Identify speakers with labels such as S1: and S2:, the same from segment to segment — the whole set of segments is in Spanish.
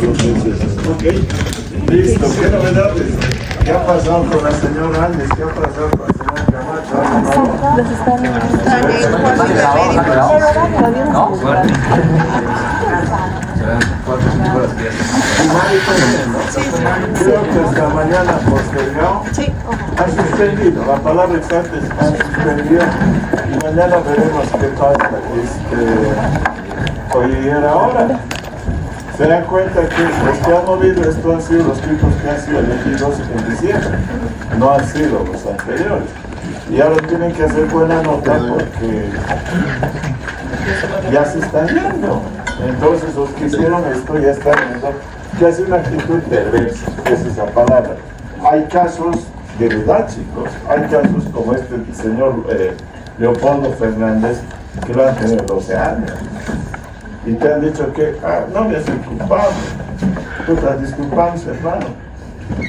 S1: Ok, listo, qué novedades. ¿Qué ha pasado con la señora Andes? ¿Qué ha pasado con el señor Camacho?
S2: Los están
S1: Creo que hasta mañana postergado.
S2: Sí.
S1: Ha suspendido, la palabra exacta es ha suspendido. Y mañana veremos qué pasa. Hoy era ahora. Se dan cuenta que los que han movido esto han sido los tipos que han sido elegidos en diciembre, no han sido los anteriores. Y ahora tienen que hacer buena nota porque ya se están yendo. Entonces los que hicieron esto ya están viendo que hace una actitud perversa, esa es la palabra. Hay casos de verdad, chicos, hay casos como este señor Leopoldo Fernández, que lo han tenido 12 años. Y te han dicho que, no me haces culpable. Tú estás disculpándose, hermano.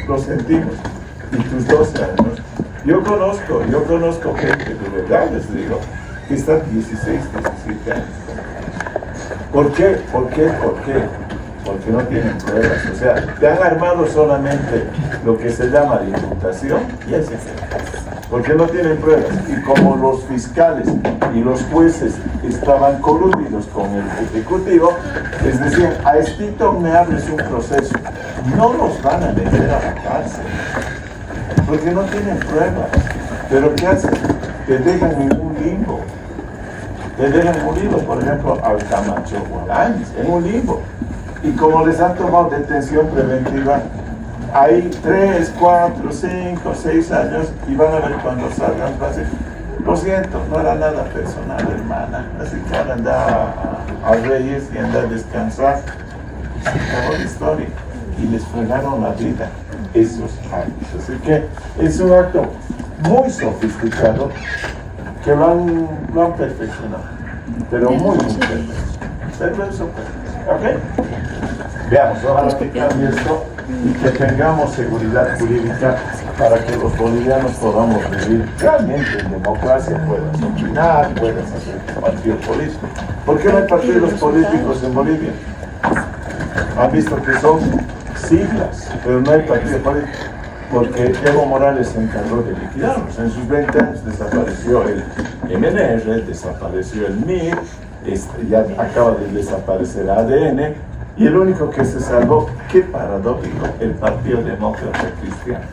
S1: Lo sentimos. Y tus 12 años. Yo conozco gente, de verdad les digo, que están 16, 17 años. ¿Por qué? Porque no tienen pruebas. O sea, te han armado solamente lo que se llama la imputación y así se. Porque no tienen pruebas. Y como los fiscales y los jueces estaban coludidos con el ejecutivo, les decían, a Estito me abres un proceso. No los van a meter a la cárcel. Porque no tienen pruebas. Pero ¿qué hacen? Te dejan en un limbo. Por ejemplo, al Camacho Guaranis, en un limbo. Y como les han tomado detención preventiva, hay 3, 4, 5, 6 años y van a ver cuando salgan, van a decir, lo siento, no era nada personal, hermana. Así que ahora anda a Reyes y anda a descansar. Se acabó la historia. Y les fregaron la vida esos años. Así que es un acto muy sofisticado que lo han perfeccionado, pero muy perverso. ¿Ok? Veamos, ojalá que cambie esto y que tengamos seguridad jurídica para que los bolivianos podamos vivir realmente en democracia, puedas opinar, puedas hacer partido político. ¿Por qué no hay partidos políticos en Bolivia? Han visto que son siglas, pero no hay partido político. Porque Evo Morales se encargó de liquidarlos. En sus 20 años desapareció el MNR, desapareció el MIR, ya acaba de desaparecer ADN, y el único que se salvó, qué paradójico, el Partido Demócrata Cristiano.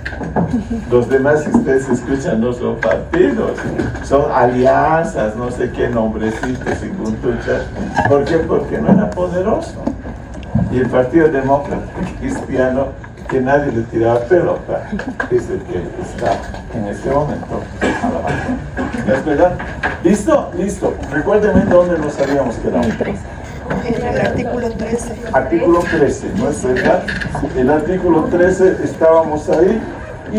S1: Los demás, si ustedes escuchan, no son partidos, son alianzas, no sé qué nombrecitos y puntuchas. ¿Por qué? Porque no era poderoso. Y el Partido Demócrata Cristiano, que nadie le tiraba pelota, es el que está en este momento a la banca. ¿No es verdad? ¿Listo? Listo. Recuérdenme dónde nos habíamos quedado.
S2: En el artículo 13.
S1: Artículo 13, ¿no es verdad? El artículo 13 estábamos ahí y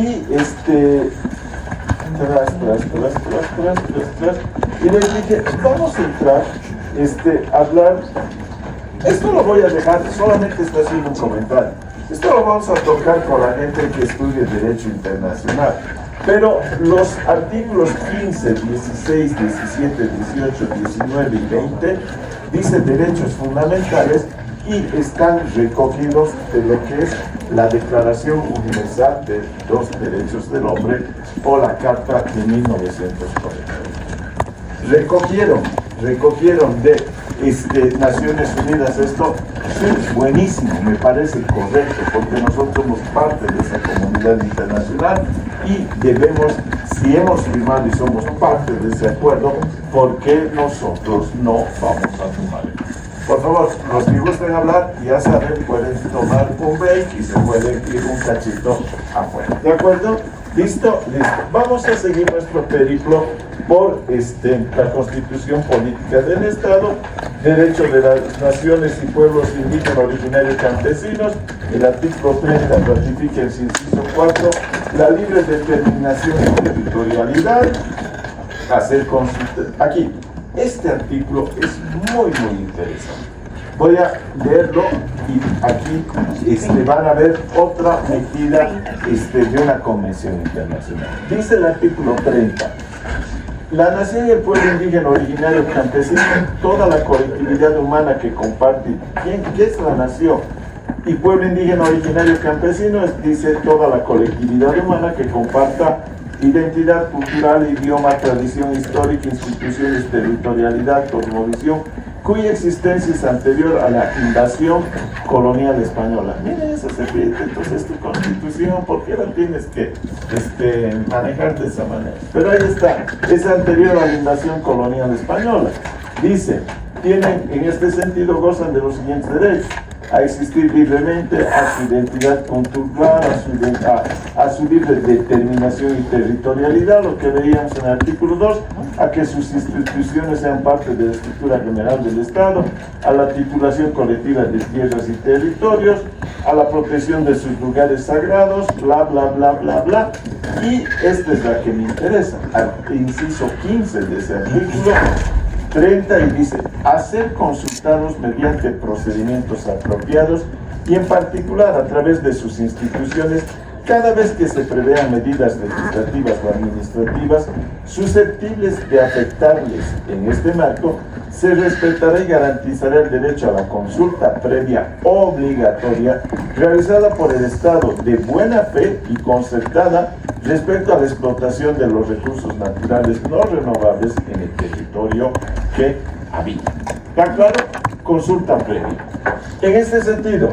S1: y les dije, vamos a entrar, a hablar. Esto lo voy a dejar, solamente está haciendo un comentario. Esto lo vamos a tocar con la gente que estudie Derecho Internacional. Pero los artículos 15, 16, 17, 18, 19 y 20 dicen derechos fundamentales y están recogidos de lo que es la Declaración Universal de los Derechos del Hombre o la Carta de 1948. Recogieron de Naciones Unidas esto. Sí, buenísimo, me parece correcto, porque nosotros somos parte de esa comunidad internacional y debemos, si hemos firmado y somos parte de ese acuerdo, ¿por qué nosotros no vamos a firmar? Por favor, los que gusten hablar, ya saben, pueden tomar un break y se pueden ir un cachito afuera. ¿De acuerdo? ¿Listo? Listo. Vamos a seguir nuestro periplo por la Constitución Política del Estado, Derecho de las Naciones y Pueblos Indígenas Originarios Campesinos. El artículo 30 ratifica el inciso 4, la libre determinación y territorialidad. Hacer consulta. Aquí, este artículo es muy interesante. Voy a leerlo y aquí van a ver otra medida de una convención internacional. Dice el artículo 30. La nación y el pueblo indígena originario campesino, toda la colectividad humana que comparte. ¿Qué es la nación? Y pueblo indígena originario campesino dice toda la colectividad humana que comparta identidad cultural, idioma, tradición histórica, instituciones, territorialidad, cosmovisión, cuya existencia es anterior a la invasión colonial española. Mira, eso se pide, entonces tu constitución, ¿por qué la tienes que manejar de esa manera? Pero ahí está, es anterior a la invasión colonial española. Dice, tienen, en este sentido, gozan de los siguientes derechos: a existir libremente, a su identidad cultural, a su libre determinación y territorialidad, lo que veíamos en el artículo 2, a que sus instituciones sean parte de la estructura general del Estado, a la titulación colectiva de tierras y territorios, a la protección de sus lugares sagrados, bla, bla, bla, bla, bla. Y esta es la que me interesa, al inciso 15 de ese artículo 30, y dice, a ser consultados mediante procedimientos apropiados y en particular a través de sus instituciones cada vez que se prevean medidas legislativas o administrativas susceptibles de afectarles en este marco, se respetará y garantizará el derecho a la consulta previa obligatoria realizada por el Estado de buena fe y concertada respecto a la explotación de los recursos naturales no renovables en el territorio que habita. ¿Está claro? Consulta previa. En este sentido,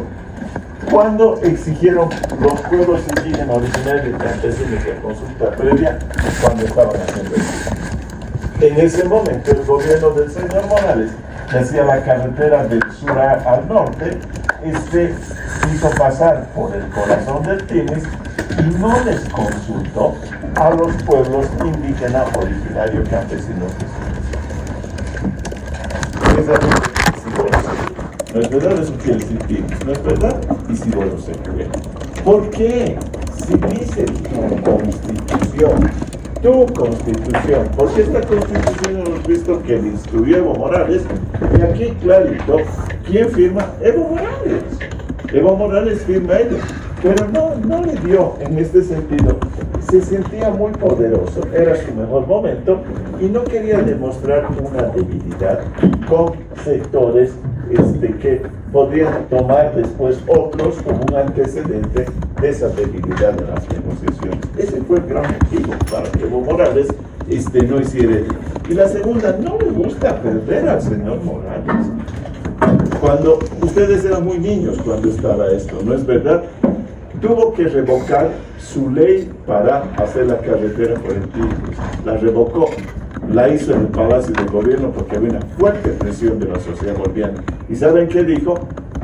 S1: ¿cuándo exigieron los pueblos indígenas originarios campesinos de consulta previa? Cuando estaban haciendo eso. En ese momento el gobierno del señor Morales, que hacía la carretera del sur al norte, hizo pasar por el corazón del Tinis y no les consultó a los pueblos indígenas originarios campesinos de su nación. No es verdad, eso quiere decir Tinis, no es verdad, y si bueno se cree. ¿Por qué? Si dice tu constitución, porque esta constitución hemos visto que le instruyó Evo Morales, y aquí clarito, ¿quién firma? Evo Morales. Evo Morales firma ello, pero no le dio en este sentido. Se sentía muy poderoso, era su mejor momento, y no quería demostrar una debilidad con sectores que podrían tomar después otros como un antecedente de esa debilidad de las negociaciones. Ese fue el gran motivo para que Evo Morales no hiciera ello. Y la segunda, no le gusta perder al señor Morales. Cuando ustedes eran muy niños cuando estaba esto, ¿no es verdad? Tuvo que revocar su ley para hacer la carretera por el Tigris. La revocó. La hizo en el Palacio del Gobierno porque había una fuerte presión de la sociedad boliviana. ¿Y saben qué dijo?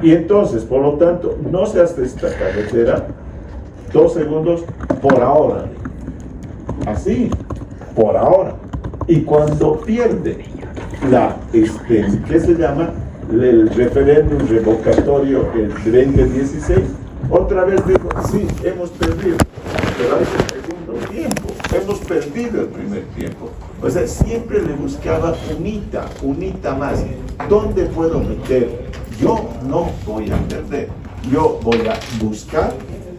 S1: Y entonces, por lo tanto, no se hace esta carretera 2 segundos por ahora. Así, por ahora. Y cuando pierde ¿qué se llama? El referéndum revocatorio el 2016, otra vez dijo, sí, hemos perdido, pero hay el segundo tiempo, hemos perdido el primer tiempo. O sea, siempre le buscaba unita más. ¿Dónde puedo meter? Yo no voy a perder, yo voy a buscar.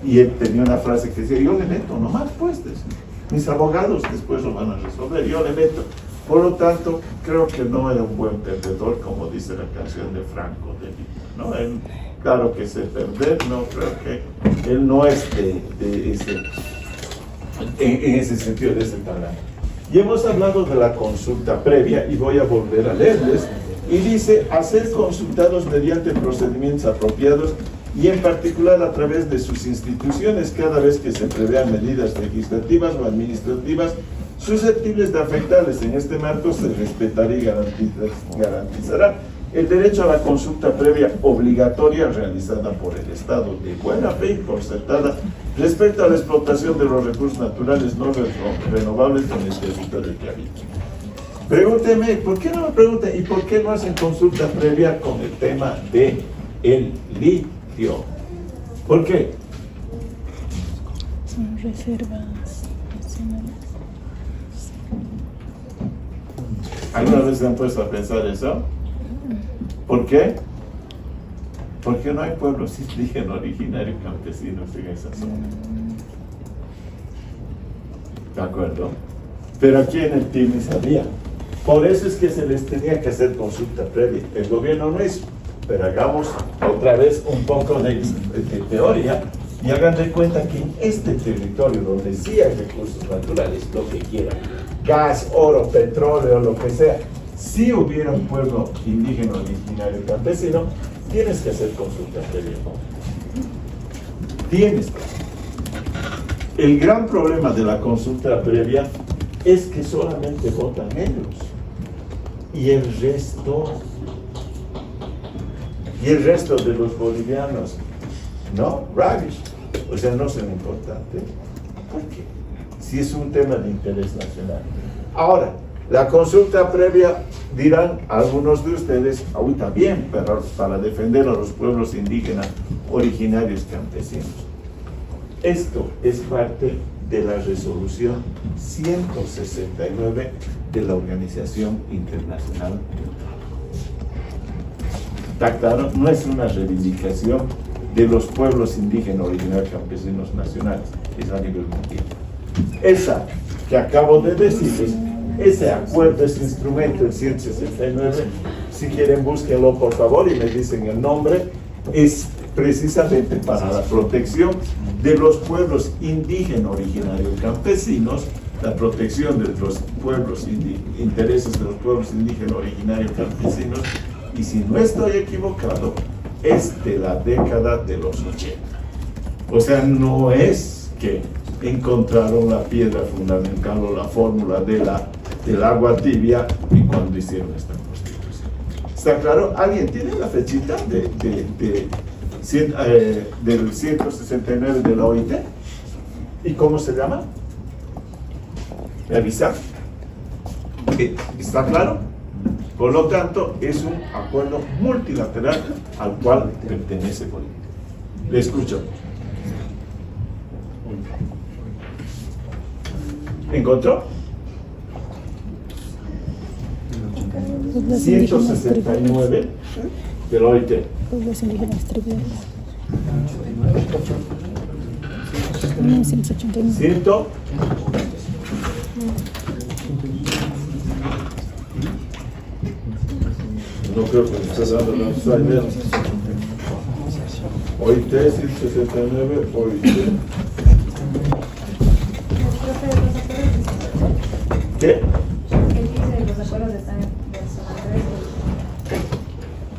S1: Y él tenía una frase que decía, yo le meto nomás, pues, mis abogados después lo van a resolver, yo le meto. Por lo tanto, creo que no era un buen perdedor, como dice la canción de Franco de Vita, ¿no? Él, claro que se perder, no creo que él no es en ese sentido, de ese talento. Y hemos hablado de la consulta previa, y voy a volver a leerles, y dice, a ser consultados mediante procedimientos apropiados, y en particular a través de sus instituciones, cada vez que se prevean medidas legislativas o administrativas susceptibles de afectarles. En este marco se respetará y garantizará el derecho a la consulta previa obligatoria realizada por el Estado de buena fe y concertada respecto a la explotación de los recursos naturales no renovables en el territorio que habita. Pregúnteme, ¿por qué no me preguntan? ¿Y por qué no hacen consulta previa con el tema de el litio? ¿Por qué?
S2: Son reservas nacionales.
S1: ¿Alguna vez se han puesto a pensar eso? ¿Por qué? Porque no hay pueblos indígenas originarios campesinos en esa zona. ¿De acuerdo? Pero aquí en el Tinis había. Por eso es que se les tenía que hacer consulta previa. El gobierno no hizo. Pero hagamos otra vez un poco de teoría y hagan de cuenta que en este territorio donde sí hay recursos naturales, lo que quieran, gas, oro, petróleo, lo que sea, si hubiera un pueblo indígena, originario, campesino, tienes que hacer consulta previa. Tienes que. El gran problema de la consulta previa es que solamente votan ellos. Y el resto de los bolivianos, no, rubbish. O sea, no son importantes. ¿Por qué? Si es un tema de interés nacional. Ahora, la consulta previa, dirán algunos de ustedes, ahorita bien, pero para defender a los pueblos indígenas originarios campesinos. Esto es parte de la resolución 169 de la Organización Internacional del Trabajo. ¿Está claro? No es una reivindicación de los pueblos indígenas originarios campesinos nacionales, es a nivel mundial. Esa que acabo de decirles, ese acuerdo, ese instrumento, el 169, si quieren búsquenlo por favor y me dicen el nombre, es precisamente para la protección de los pueblos indígenas originarios campesinos, la protección de los pueblos intereses de los pueblos indígenas originarios campesinos, y si no estoy equivocado, es de la década de los 80. O sea, no es que encontraron la piedra fundamental o la fórmula del agua tibia y cuando hicieron esta constitución. ¿Está claro? ¿Alguien tiene la fechita del 169 de la OIT? ¿Y cómo se llama? ¿Me avisan? ¿Está claro? Por lo tanto, es un acuerdo multilateral al cual pertenece Bolivia. Le escucho. ¿Encontró? 169 del OIT.
S2: Pueblos indígenas tribales. 1989.
S1: 100. No creo que me estés dando la Alzheimer. OIT 169, OIT. ¿Qué?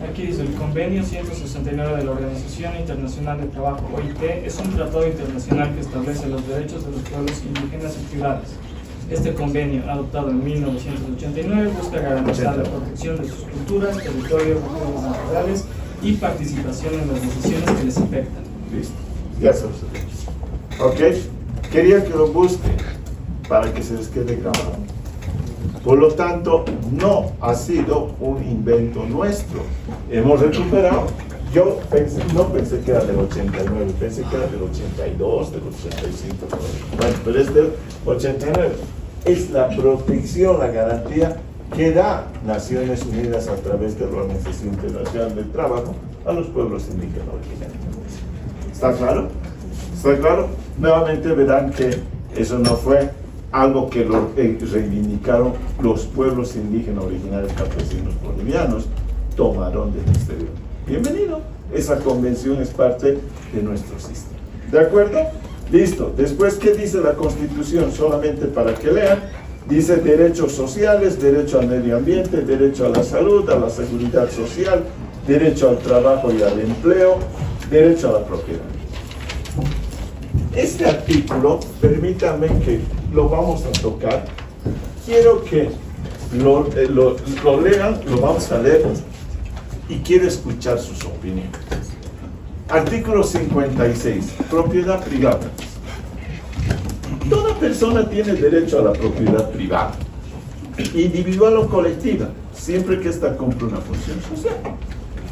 S3: Aquí dice, el convenio 169 de la Organización Internacional del Trabajo, OIT, es un tratado internacional que establece los derechos de los pueblos indígenas y tribales. Este convenio, adoptado en 1989, busca garantizar la protección de sus culturas, territorios, recursos naturales y participación en las decisiones que les afectan.
S1: Listo, ya se los he dicho. Ok, quería que lo busquen para que se les quede grabado. Por lo tanto, no ha sido un invento nuestro. Hemos recuperado. Yo no pensé que era del 89, pensé que era del 82, del 85. Bueno, pero es del 89. Es la protección, la garantía que da Naciones Unidas a través de la Organización Internacional del Trabajo a los pueblos indígenas originarios. ¿Está claro? ¿Está claro? Nuevamente verán que eso no fue algo que lo reivindicaron los pueblos indígenas originarios campesinos bolivianos, tomaron del exterior. Bienvenido, esa convención es parte de nuestro sistema. ¿De acuerdo? Listo. Después, ¿qué dice la Constitución? Solamente para que lean, dice derechos sociales, derecho al medio ambiente, derecho a la salud, a la seguridad social, derecho al trabajo y al empleo, derecho a la propiedad. Este artículo, permítanme que lo vamos a tocar. Quiero que lo lean, lo vamos a leer y quiero escuchar sus opiniones. Artículo 56, propiedad privada. Toda persona tiene derecho a la propiedad privada, individual o colectiva, siempre que ésta cumpla una función social.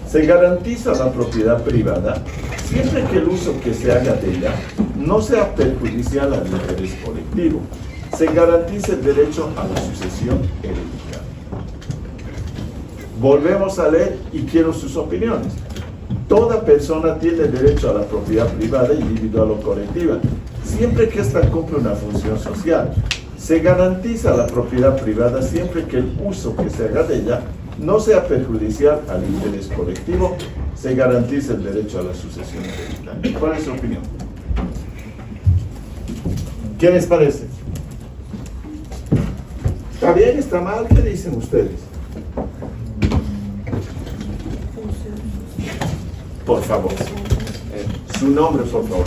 S1: Se garantiza la propiedad privada siempre que el uso que se haga de ella no sea perjudicial al interés colectivo. Se garantiza el derecho a la sucesión hereditaria. Volvemos a leer y quiero sus opiniones. Toda persona tiene derecho a la propiedad privada, individual o colectiva, siempre que ésta cumple una función social. Se garantiza la propiedad privada siempre que el uso que se haga de ella no sea perjudicial al interés colectivo, se garantiza el derecho a la sucesión hereditaria. ¿Cuál es su opinión? ¿Qué les parece? ¿Está bien? ¿Está mal? ¿Qué dicen ustedes? Por favor. Su nombre, por favor.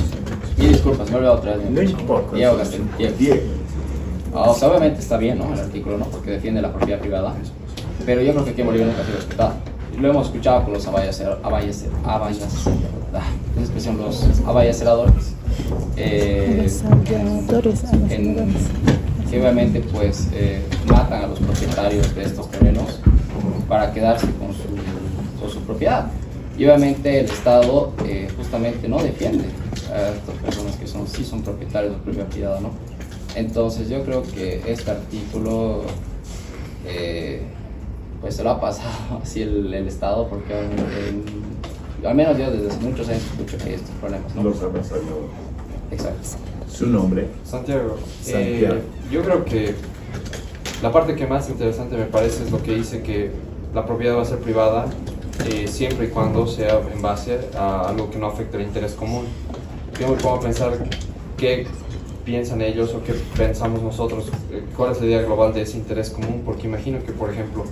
S4: Y disculpas, me he olvidado otra vez.
S1: No importa.
S4: Diego Gastel.
S1: Diego.
S4: O sea, obviamente está bien, ¿no? El artículo, ¿no? Porque defiende la propiedad privada. Pero yo creo que aquí en Bolivia nunca ha sido respetado. Lo hemos escuchado con los avallaceradores. Que obviamente pues matan a los propietarios de estos terrenos para quedarse con su propiedad. Y obviamente el Estado justamente no defiende a estas personas que sí son propietarios de su propia propiedad, ¿no? Entonces yo creo que este artículo pues se lo ha pasado así el Estado, porque al menos yo desde hace muchos años escucho que hay estos problemas, ¿no?
S1: Los avasalladores.
S4: Exacto.
S1: Su nombre.
S5: Santiago.
S1: Santiago.
S5: Yo creo que la parte que más interesante me parece es lo que dice que la propiedad va a ser privada siempre y cuando sea en base a algo que no afecte el interés común. Yo me pongo a pensar qué piensan ellos o qué pensamos nosotros, cuál es la idea global de ese interés común, porque imagino que, por ejemplo,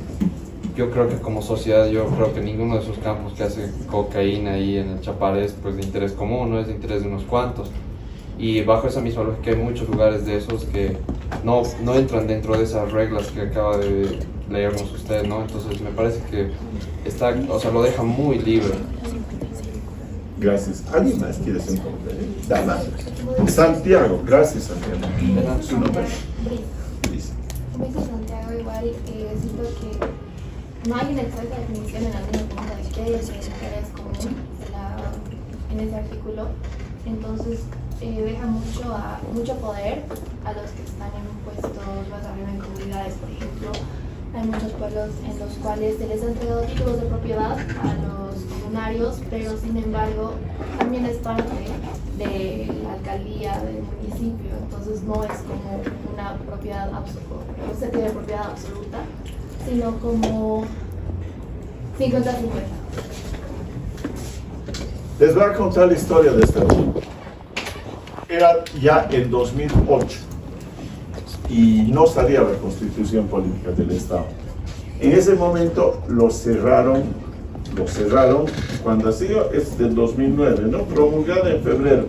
S5: yo creo que como sociedad, yo creo que ninguno de esos campos que hace cocaína ahí en el Chapar es pues de interés común, no es de interés de unos cuantos. Y bajo esa misma lógica hay muchos lugares de esos que no entran dentro de esas reglas que acaba de leernos usted, ¿no? Entonces me parece que lo deja muy libre.
S1: Gracias. ¿Alguien más quiere hacer un comentario? Dama. Santiago. Gracias, Santiago. Su nombre. Liz.
S6: Como dice Santiago, igual siento que no hay una exacta definición en la ley de qué es el interés común en ese artículo. Entonces deja mucho poder a los que están en puestos más arriba en comunidades. Por ejemplo, hay muchos pueblos en los cuales se les ha entregado títulos de propiedad a los comunarios, pero sin embargo también es parte de la alcaldía del municipio. Entonces no es como una propiedad absoluta, no se tiene propiedad absoluta, sino como 50-50.
S1: Les voy a contar la historia de este hombre. Era ya en 2008 y no salía la constitución política del Estado. En ese momento lo cerraron cuando ha sido, es del 2009, ¿no? Promulgada en febrero,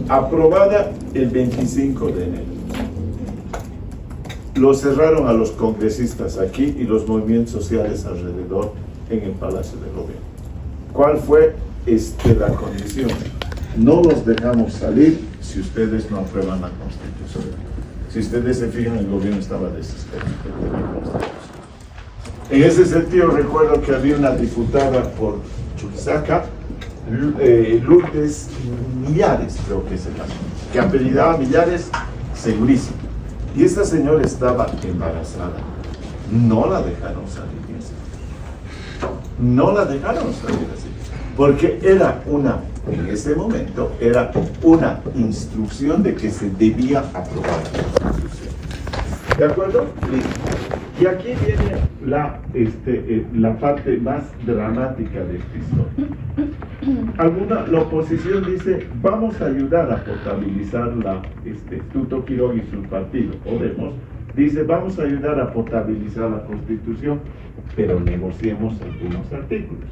S1: aprobada el 25 de enero. Lo cerraron a los congresistas aquí y los movimientos sociales alrededor en el Palacio de Gobierno. ¿Cuál fue la condición? No los dejamos salir si ustedes no aprueban la Constitución. Si ustedes se fijan, el gobierno estaba desesperado. En ese sentido, recuerdo que había una diputada por Chuquisaca, Lourdes Millares, creo que se llama, que apellidaba Millares, segurísimo. Y esta señora estaba embarazada. No la dejaron salir así. No la dejaron salir así. Porque en ese momento, era una instrucción de que se debía aprobar la Constitución. ¿De acuerdo? Listo. Y aquí viene la parte más dramática de esta historia. La oposición dice, vamos a ayudar a potabilizar Tuto Quiroga y su partido, Podemos, dice, vamos a ayudar a potabilizar la Constitución, pero negociemos algunos artículos.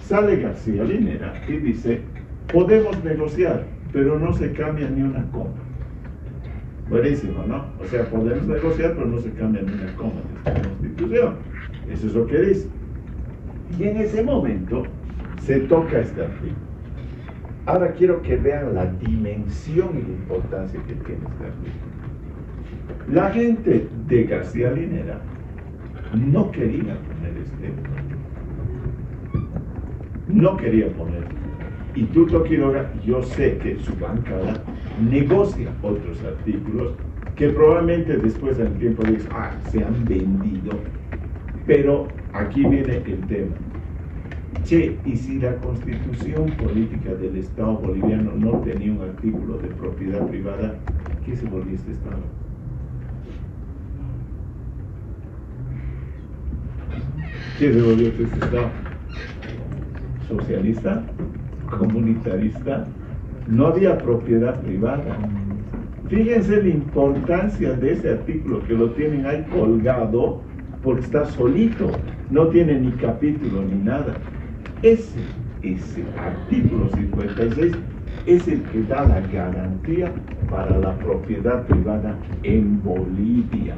S1: Sale García Linera y dice, podemos negociar, pero no se cambia ni una coma. Buenísimo, ¿no? O sea, podemos negociar, pero no se cambia ni una coma de esta Constitución. Eso es lo que dice. Y en ese momento se toca este artículo. Ahora quiero que vean la dimensión y la importancia que tiene este artículo. La gente de García Linera no quería poner no quería poner. Y Tuto Quiroga, yo sé que su bancada negocia otros artículos que probablemente después en el tiempo dicen, se han vendido. Pero aquí viene el tema. Che, y si la Constitución política del Estado boliviano no tenía un artículo de propiedad privada, ¿qué se volvía este Estado? ¿Qué se volvió este Estado? Socialista, comunitarista, no había propiedad privada. Fíjense la importancia de ese artículo, que lo tienen ahí colgado porque está solito, no tiene ni capítulo ni nada. Ese artículo 56 es el que da la garantía para la propiedad privada en Bolivia.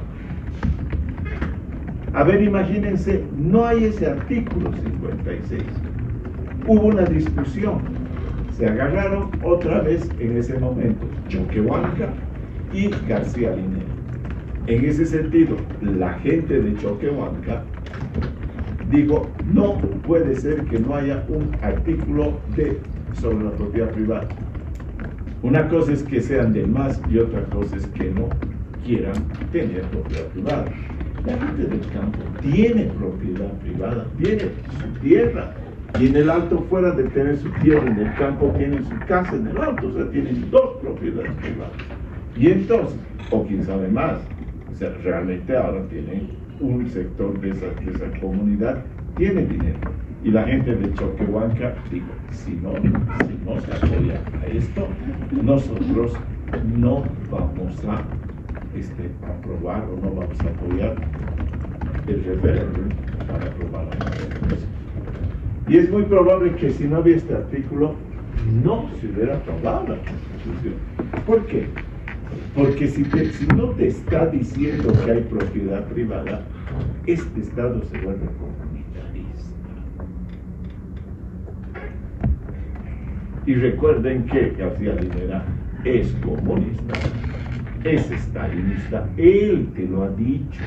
S1: A ver, imagínense, no hay ese artículo 56. Hubo una discusión, se agarraron otra vez en ese momento Choquehuanca y García Linera. En ese sentido, la gente de Choquehuanca dijo, no puede ser que no haya un artículo sobre la propiedad privada. Una cosa es que sean de más y otra cosa es que no quieran tener propiedad privada. La gente del campo tiene propiedad privada, tiene su tierra, y en el Alto, fuera de tener su tierra en el campo, tienen su casa en el Alto, o sea, tienen dos propiedades privadas. Y entonces, o quién sabe más, o sea, realmente ahora tienen un sector de esa comunidad, tiene dinero. Y la gente de Choquehuanca dijo, si no se apoya a esto, nosotros no vamos a aprobar o no vamos a apoyar el referéndum para aprobar la constitución. Y es muy probable que si no había este artículo, no se hubiera aprobado la constitución. ¿Por qué? Porque si no te está diciendo que hay propiedad privada, este Estado se vuelve comunitarista. Y recuerden que García Linera es comunista, es stalinista, él te lo ha dicho.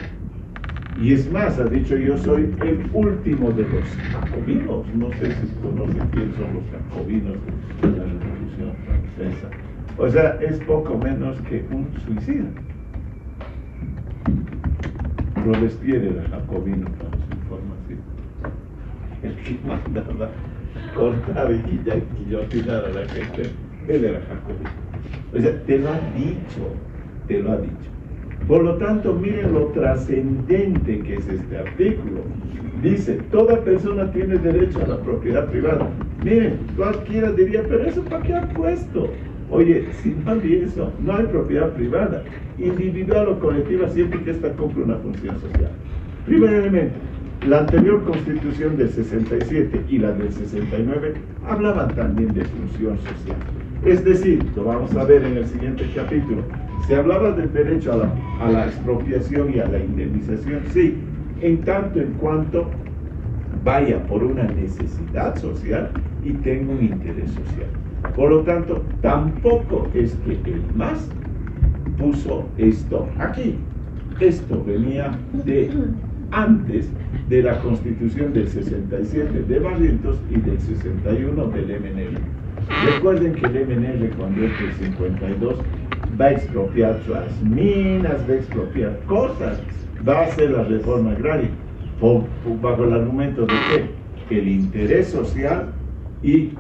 S1: Y es más, ha dicho, yo soy el último de los jacobinos. No sé si conocen quién son los jacobinos de la Revolución Francesa. O sea, es poco menos que un suicida. Robespierre era jacobino para su información. El que mandaba cortar y guillotinar a la gente, él era jacobino. O sea, te lo ha dicho. Por lo tanto, miren lo trascendente que es este artículo. Dice, toda persona tiene derecho a la propiedad privada. Miren, cualquiera diría, pero ¿eso para qué ha puesto? Oye, si no hay eso, no hay propiedad privada. Individual o colectiva, siempre que ésta cumple una función social. Primer elemento, la anterior constitución del 67 y la del 69 hablaban también de función social. Es decir, lo vamos a ver en el siguiente capítulo, se hablaba del derecho a la expropiación y a la indemnización, sí, en tanto en cuanto vaya por una necesidad social y tenga un interés social. Por lo tanto, tampoco es que el MAS puso esto aquí. Esto venía de antes de la Constitución del 67 de Barrientos y del 61 del MNR. Recuerden que el MNR, cuando es del 52, va a expropiar las minas, va a expropiar cosas, va a hacer la reforma agraria, bajo el argumento de que el interés social y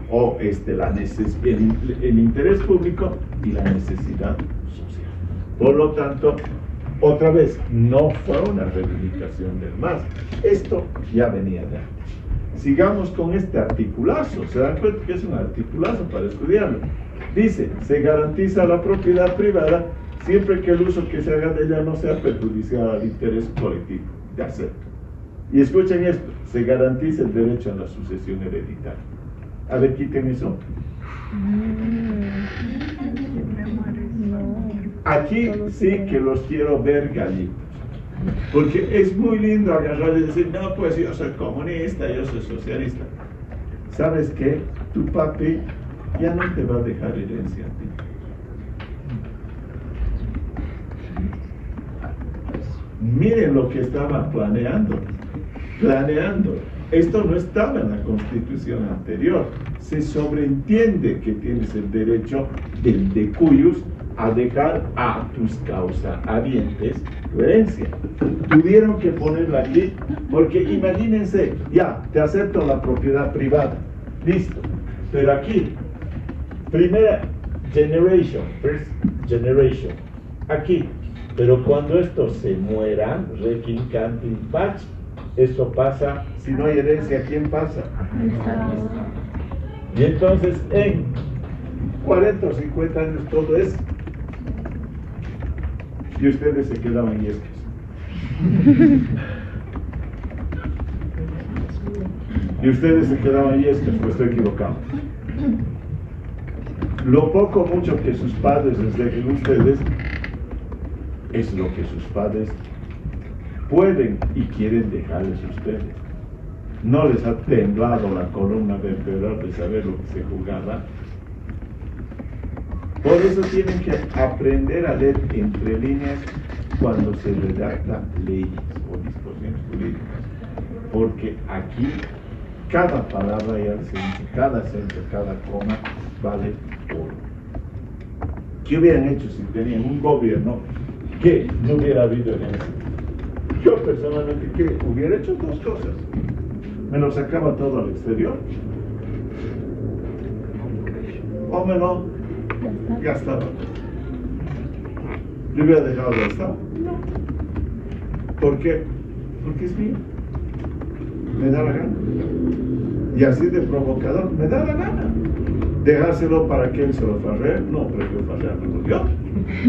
S1: el interés público y la necesidad social. Por lo tanto, otra vez, no fue una reivindicación del MAS. Esto ya venía de antes. Sigamos con este articulazo. Se dan cuenta que es un articulazo para estudiarlo. Dice, se garantiza la propiedad privada siempre que el uso que se haga de ella no sea perjudicial al interés colectivo. De hacerlo. Y escuchen esto, se garantiza el derecho a la sucesión hereditaria. A ver, quiten eso. Aquí sí que los quiero ver gallitos. Porque es muy lindo agarrar y decir, no, pues yo soy comunista, yo soy socialista. ¿Sabes qué? Tu papi ya no te va a dejar herencia a ti. Miren lo que estaban planeando. Esto no estaba en la Constitución anterior. Se sobreentiende que tienes el derecho del decuyus a dejar a tus causahabientes tu herencia. Tuvieron que ponerla aquí, porque imagínense, ya, te acepto la propiedad privada, listo, pero aquí, primera generation, first generation, aquí, pero cuando estos se mueran, requincantin pach, Eso pasa, si no hay herencia, ¿a quién pasa? Y entonces en 40 o 50 años todo es, y ustedes se quedaban yescas. Y ustedes se quedaban yescas, pues estoy equivocado. Lo poco mucho que sus padres les dejen a ustedes es lo que sus padres pueden y quieren dejarles a ustedes. No les ha temblado la columna vertebral de saber lo que se jugaba. Por eso tienen que aprender a leer entre líneas cuando se redactan leyes o disposiciones jurídicas. Porque aquí cada palabra y acento, cada acento, cada coma vale oro. ¿Qué hubieran hecho si tenían un gobierno que no hubiera habido herencia? Yo personalmente, ¿qué hubiera hecho? Dos cosas. Me lo sacaba todo al exterior, o me lo gastaba. ¿Le hubiera dejado gastado? No. ¿Por qué? Porque es mío. Me da la gana. Y así de provocador, me da la gana. Dejárselo para que él se lo farree, no, prefiero farreármelo yo.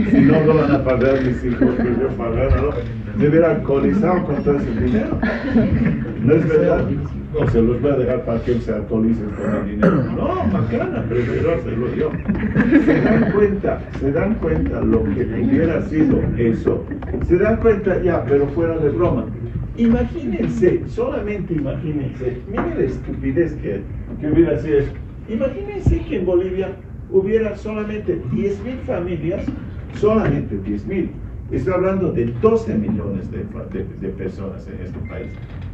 S1: Si no lo van a farrear mis hijos, prefiero farreármelo. Me hubiera alcoholizado con todo ese dinero. ¿No es verdad? O se los voy a dejar para que él se alcoholice con el dinero. No, bacana, prefiero hacerlo yo. Se dan cuenta lo que hubiera sido eso. Se dan cuenta ya, pero fuera de broma. Imagínense, solamente imagínense, miren la estupidez que hubiera sido eso. Imagínense que en Bolivia hubiera solamente 10.000 familias, solamente 10.000. Estoy hablando de 12 millones de personas en este país.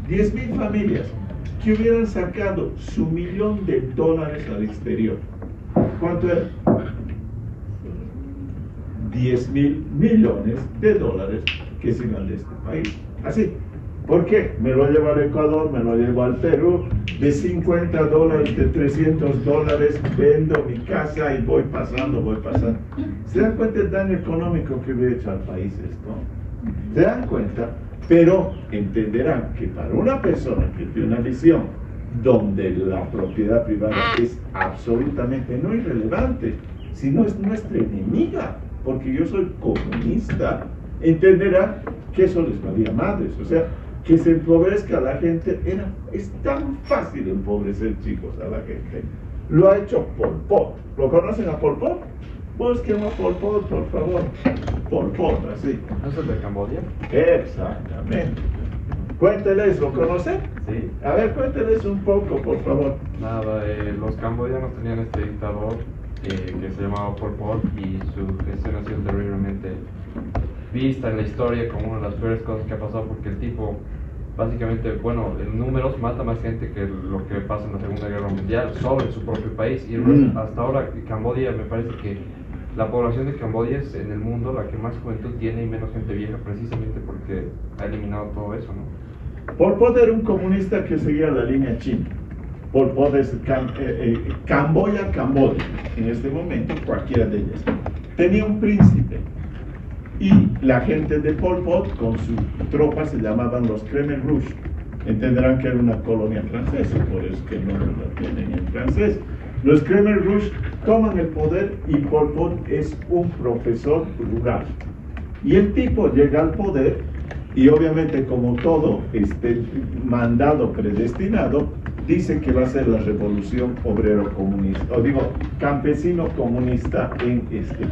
S1: 10.000 familias que hubieran sacado su $1.000.000 al exterior. ¿Cuánto era? 10.000 millones de dólares que se iban de este país. Así. ¿Por qué? Me lo llevo al Ecuador, me lo llevo al Perú, de $50, de $300, vendo mi casa y voy pasando. ¿Se dan cuenta del daño económico que hubiera hecho al país esto? ¿Se dan cuenta? Pero entenderán que para una persona que tiene una visión donde la propiedad privada es absolutamente no irrelevante, sino es nuestra enemiga, porque yo soy comunista, entenderá que eso les valía madres. O sea, que se empobrezca a la gente, es tan fácil empobrecer, chicos, a la gente. Lo ha hecho Pol Pot. ¿Lo conocen a Pol Pot? Busquen a Pol Pot, por favor. Pol Pot, así.
S5: ¿Eso es de Camboya?
S1: Exactamente. Cuénteles, ¿lo conocen?
S5: Sí.
S1: A ver, cuénteles un poco, por favor.
S5: Nada, los camboyanos tenían este dictador que se llamaba Pol Pot y su gestión ha sido terriblemente vista en la historia como una de las peores cosas que ha pasado, porque el tipo básicamente, bueno, en números mata más gente que lo que pasa en la Segunda Guerra Mundial sobre su propio país. Y hasta ahora Camboya, me parece que la población de Camboya es en el mundo la que más juventud tiene y menos gente vieja, precisamente porque ha eliminado todo eso, ¿no?
S1: Pol Pot era un comunista que seguía la línea china. Pol Pot es Camboya, en este momento, cualquiera de ellas. Tenía un príncipe. Y la gente de Pol Pot con sus tropas se llamaban los Khmer Rouge. Entenderán que era una colonia francesa, por eso que no la tienen en francés. Los Khmer Rouge toman el poder y Pol Pot es un profesor rural. Y el tipo llega al poder y obviamente, como todo mandado predestinado, dice que va a ser la revolución obrero comunista, o digo, campesino comunista en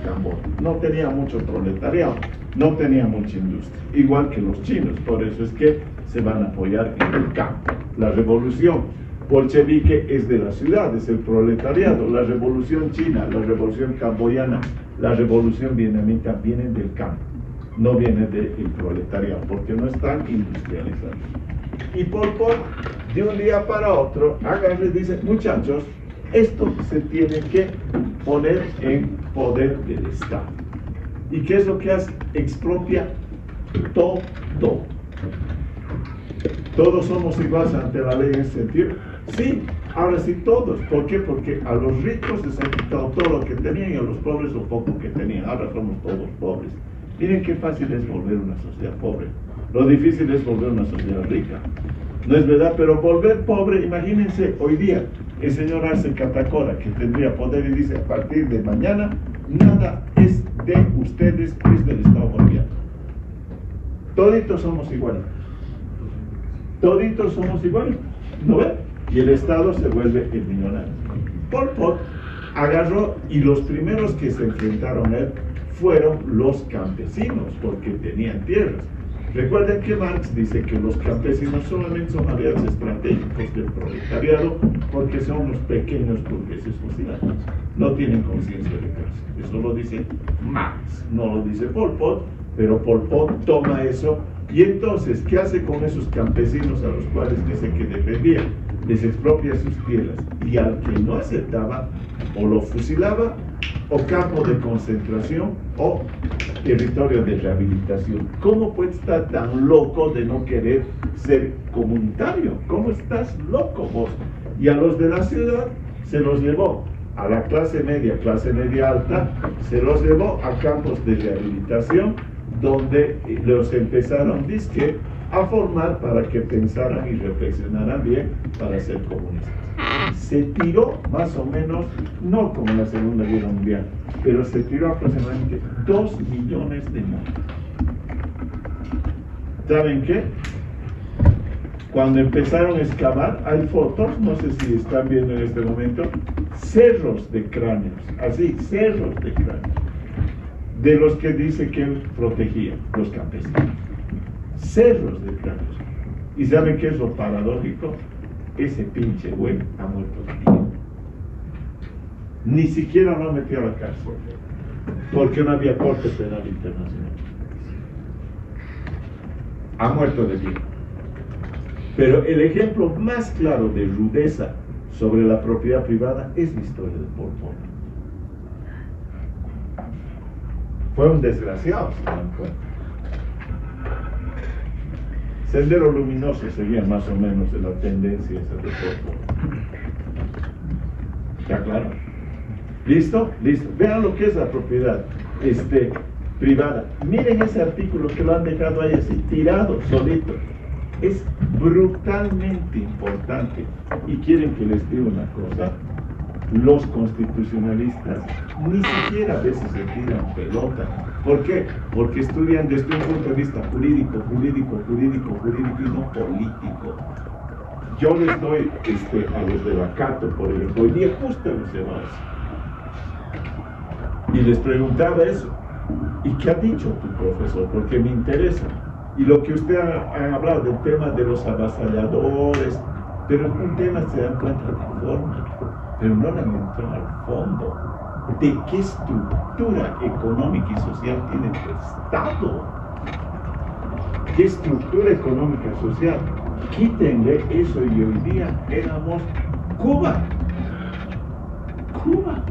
S1: Camboya. No tenía mucho proletariado, no tenía mucha industria, igual que los chinos, por eso es que se van a apoyar en el campo. La revolución bolchevique es de la ciudad, es el proletariado. La revolución china, la revolución camboyana, la revolución vietnamita vienen del campo, no vienen del proletariado, porque no están industrializados. Y Pol Pot, de un día para otro, agarra y dice: muchachos, esto se tiene que poner en poder del Estado. ¿Y qué es lo que hace? Expropia todo. ¿Todos somos iguales ante la ley en ese sentido? Sí, ahora sí todos. ¿Por qué? Porque a los ricos les han quitado todo lo que tenían y a los pobres lo poco que tenían. Ahora somos todos pobres. Miren qué fácil es volver una sociedad pobre. Lo difícil es volver a una sociedad rica. No es verdad, pero volver pobre, imagínense hoy día, el señor Arce Catacora, que tendría poder y dice, a partir de mañana, nada es de ustedes, es del Estado boliviano. Toditos somos iguales. Toditos somos iguales. ¿No ven? Y el Estado se vuelve el millonario. Pol Pot agarró, y los primeros que se enfrentaron a él fueron los campesinos, porque tenían tierras. Recuerden que Marx dice que los campesinos solamente son aliados estratégicos del proletariado porque son los pequeños burgueses sociales. No tienen conciencia de clase. Eso lo dice Marx, no lo dice Pol Pot, pero Pol Pot toma eso y entonces, ¿qué hace con esos campesinos a los cuales dice que defendía? Les expropia sus tierras y al que no aceptaba o lo fusilaba o campo de concentración o territorio de rehabilitación. ¿Cómo puedes estar tan loco de no querer ser comunitario? ¿Cómo estás loco vos? Y a los de la ciudad se los llevó a la clase media alta, se los llevó a campos de rehabilitación donde los empezaron, dizque, a formar para que pensaran y reflexionaran bien para ser comunistas. Se tiró más o menos, no como en la Segunda Guerra Mundial, pero se tiró aproximadamente 2 millones de muertos. ¿Saben qué? Cuando empezaron a excavar, hay fotos, no sé si están viendo en este momento, cerros de cráneos, así, cerros de cráneos, de los que dice que protegían los campesinos. Cerros de cráneos. ¿Y saben qué es lo paradójico? Ese pinche güey ha muerto de tiempo. Ni siquiera lo metió a la cárcel, porque no había Corte Penal Internacional. Ha muerto de tiempo. Pero el ejemplo más claro de rudeza sobre la propiedad privada es la historia de Pol Pot. Fue un desgraciado, se dan cuenta. Sendero Luminoso seguía más o menos de la tendencia esa de Pol Pot. ¿Está claro? ¿Listo? Listo. Vean lo que es la propiedad privada. Miren ese artículo que lo han dejado ahí así, tirado, solito. Es brutalmente importante. Y quieren que les diga una cosa. Los constitucionalistas ni siquiera a veces se tiran pelota. ¿Por qué? Porque estudian desde un punto de vista jurídico y no político. Yo les doy a los de Bacato, por ejemplo, hoy día justo los demás. Y les preguntaba eso. ¿Y qué ha dicho tu profesor? Porque me interesa. Y lo que usted ha hablado del tema de los avasalladores, pero es un tema, se dan cuenta, de forma, pero no le han entrado al fondo de qué estructura económica y social tiene tu Estado. ¿Qué estructura económica y social? Quítenle eso y hoy día éramos Cuba. Cuba.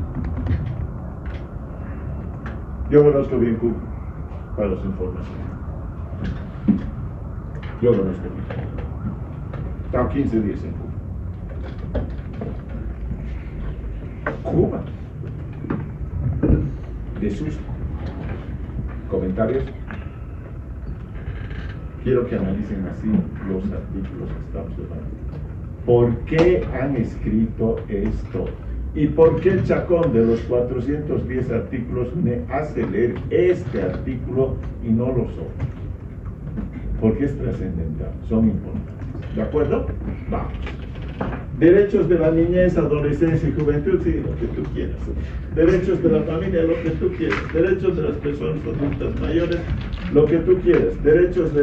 S1: Yo conozco bien Cuba, para su información. Yo conozco bien. Estaba 15 días en Cuba. Cuba. De sus comentarios, quiero que analicen así los artículos que estamos debatiendo. ¿Por qué han escrito esto? ¿Y por qué el Chacón de los 410 artículos me hace leer este artículo y no los otros? Porque es trascendental, son importantes. ¿De acuerdo? Vamos. Derechos de la niñez, adolescencia y juventud, sí, lo que tú quieras. Derechos de la familia, lo que tú quieras. Derechos de las personas adultas mayores, lo que tú quieras. Derechos de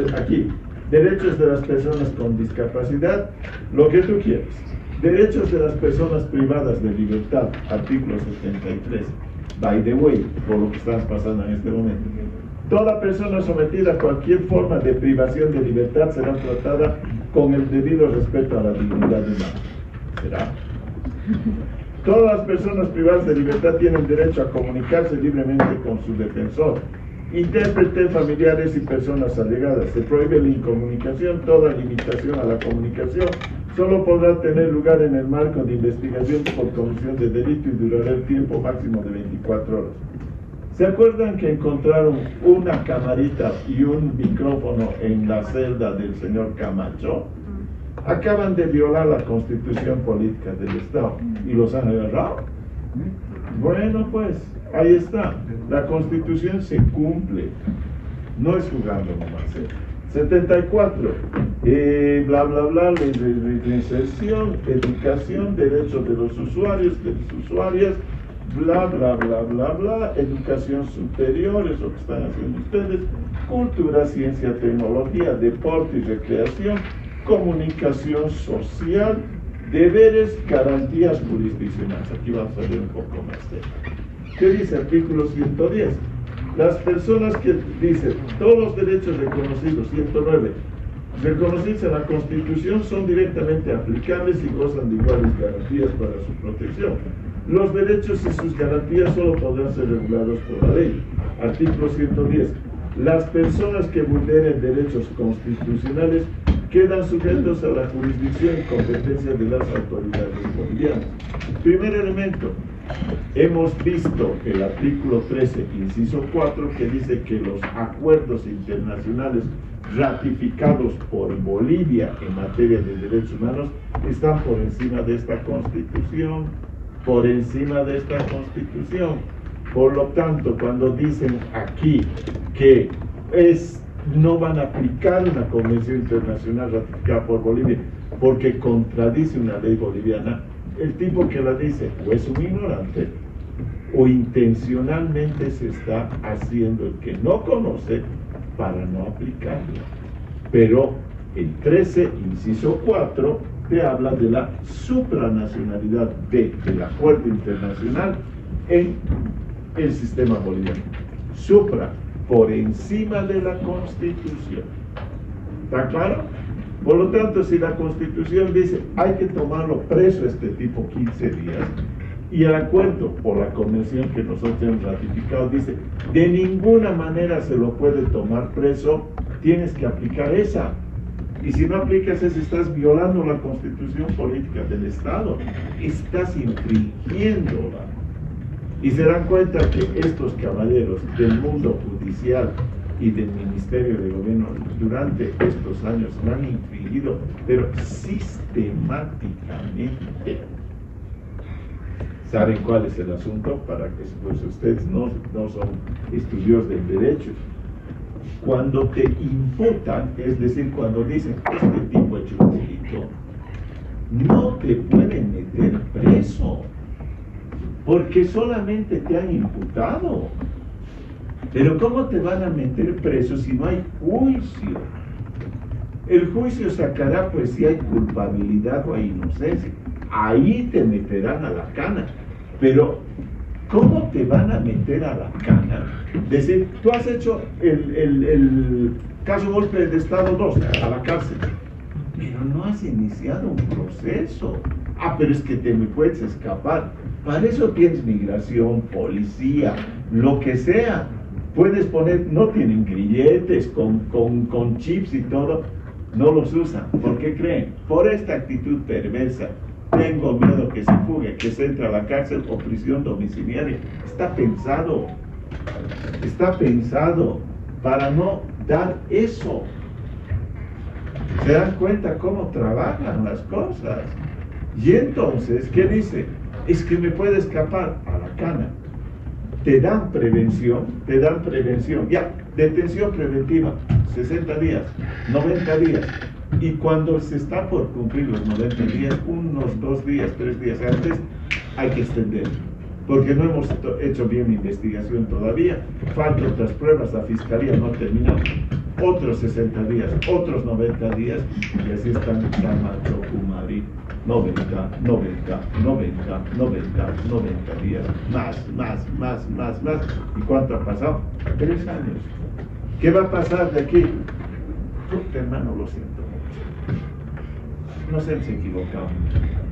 S1: las personas con discapacidad, lo que tú quieras. Derechos de las personas privadas de libertad, artículo 73. By the way, por lo que estás pasando en este momento. Toda persona sometida a cualquier forma de privación de libertad será tratada con el debido respeto a la dignidad humana. ¿Será? Todas las personas privadas de libertad tienen derecho a comunicarse libremente con su defensor, intérprete, familiares y personas allegadas. Se prohíbe la incomunicación. Toda limitación a la comunicación solo podrá tener lugar en el marco de investigación por comisión de delito y durará el tiempo máximo de 24 horas. ¿Se acuerdan que encontraron una camarita y un micrófono en la celda del señor Camacho? Acaban de violar la constitución política del Estado y los han agarrado. Bueno, pues, ahí está. La constitución se cumple. No es jugando nomás. 74. Bla, bla, bla, ley de reinserción, educación, derechos de los usuarios, de las usuarias, bla, bla, bla, bla, bla, educación superior, eso que están haciendo ustedes, cultura, ciencia, tecnología, deporte y recreación, comunicación social, deberes, garantías jurisdiccionales. Aquí vamos a ver un poco más de. ¿Qué dice artículo 110? Las personas que dicen todos los derechos reconocidos, 109, reconocidos en la Constitución son directamente aplicables y gozan de iguales garantías para su protección. Los derechos y sus garantías solo podrán ser regulados por la ley. Artículo 110. Las personas que vulneren derechos constitucionales quedan sujetos a la jurisdicción y competencia de las autoridades bolivianas. Primer elemento. Hemos visto el artículo 13, inciso 4, que dice que los acuerdos internacionales ratificados por Bolivia en materia de derechos humanos están por encima de esta Constitución, por encima de esta Constitución. Por lo tanto, cuando dicen aquí que no van a aplicar una convención internacional ratificada por Bolivia porque contradice una ley boliviana, el tipo que la dice o es un ignorante o intencionalmente se está haciendo el que no conoce para no aplicarla. Pero el 13, inciso 4, te habla de la supranacionalidad del acuerdo internacional en el sistema boliviano. Supra, por encima de la Constitución. ¿Está claro? Por lo tanto, si la Constitución dice hay que tomarlo preso este tipo 15 días, y el acuerdo o la convención que nosotros hemos ratificado dice de ninguna manera se lo puede tomar preso, tienes que aplicar esa. Y si no aplicas esa, estás violando la Constitución política del Estado, estás infringiéndola. Y se dan cuenta que estos caballeros del mundo judicial y del Ministerio de Gobierno durante estos años lo han infringido, pero sistemáticamente. ¿Saben cuál es el asunto? Para que pues, ustedes no son estudiosos del derecho. Cuando te imputan, es decir, cuando dicen este tipo hecho un delito, no te pueden meter preso, porque solamente te han imputado. Pero ¿cómo te van a meter preso si no hay juicio? El juicio sacará pues si hay culpabilidad o hay inocencia. Ahí te meterán a la cana. Pero ¿cómo te van a meter a la cana? Decir, tú has hecho el caso golpe de Estado 2 a la cárcel, pero no has iniciado un proceso. Pero es que te me puedes escapar. Para eso tienes migración, policía, lo que sea. Puedes poner, no tienen grilletes con chips y todo, no los usan. ¿Por qué creen? Por esta actitud perversa. Tengo miedo que se fugue, que se entre a la cárcel o prisión domiciliaria. Está pensado para no dar eso. ¿Se dan cuenta cómo trabajan las cosas? Y entonces, ¿qué dice? Es que me puede escapar a la cana. Te dan prevención, ya, detención preventiva, 60 días, 90 días, y cuando se está por cumplir los 90 días, unos 2 días, 3 días antes, hay que extender, porque no hemos hecho bien la investigación todavía, faltan otras pruebas, la fiscalía no ha terminado, otros 60 días, otros 90 días, y así están Camacho, Kumari, 90 días, más. ¿Y cuánto ha pasado? 3 años. ¿Qué va a pasar de aquí? Puta, hermano, lo siento mucho. Nos hemos equivocado.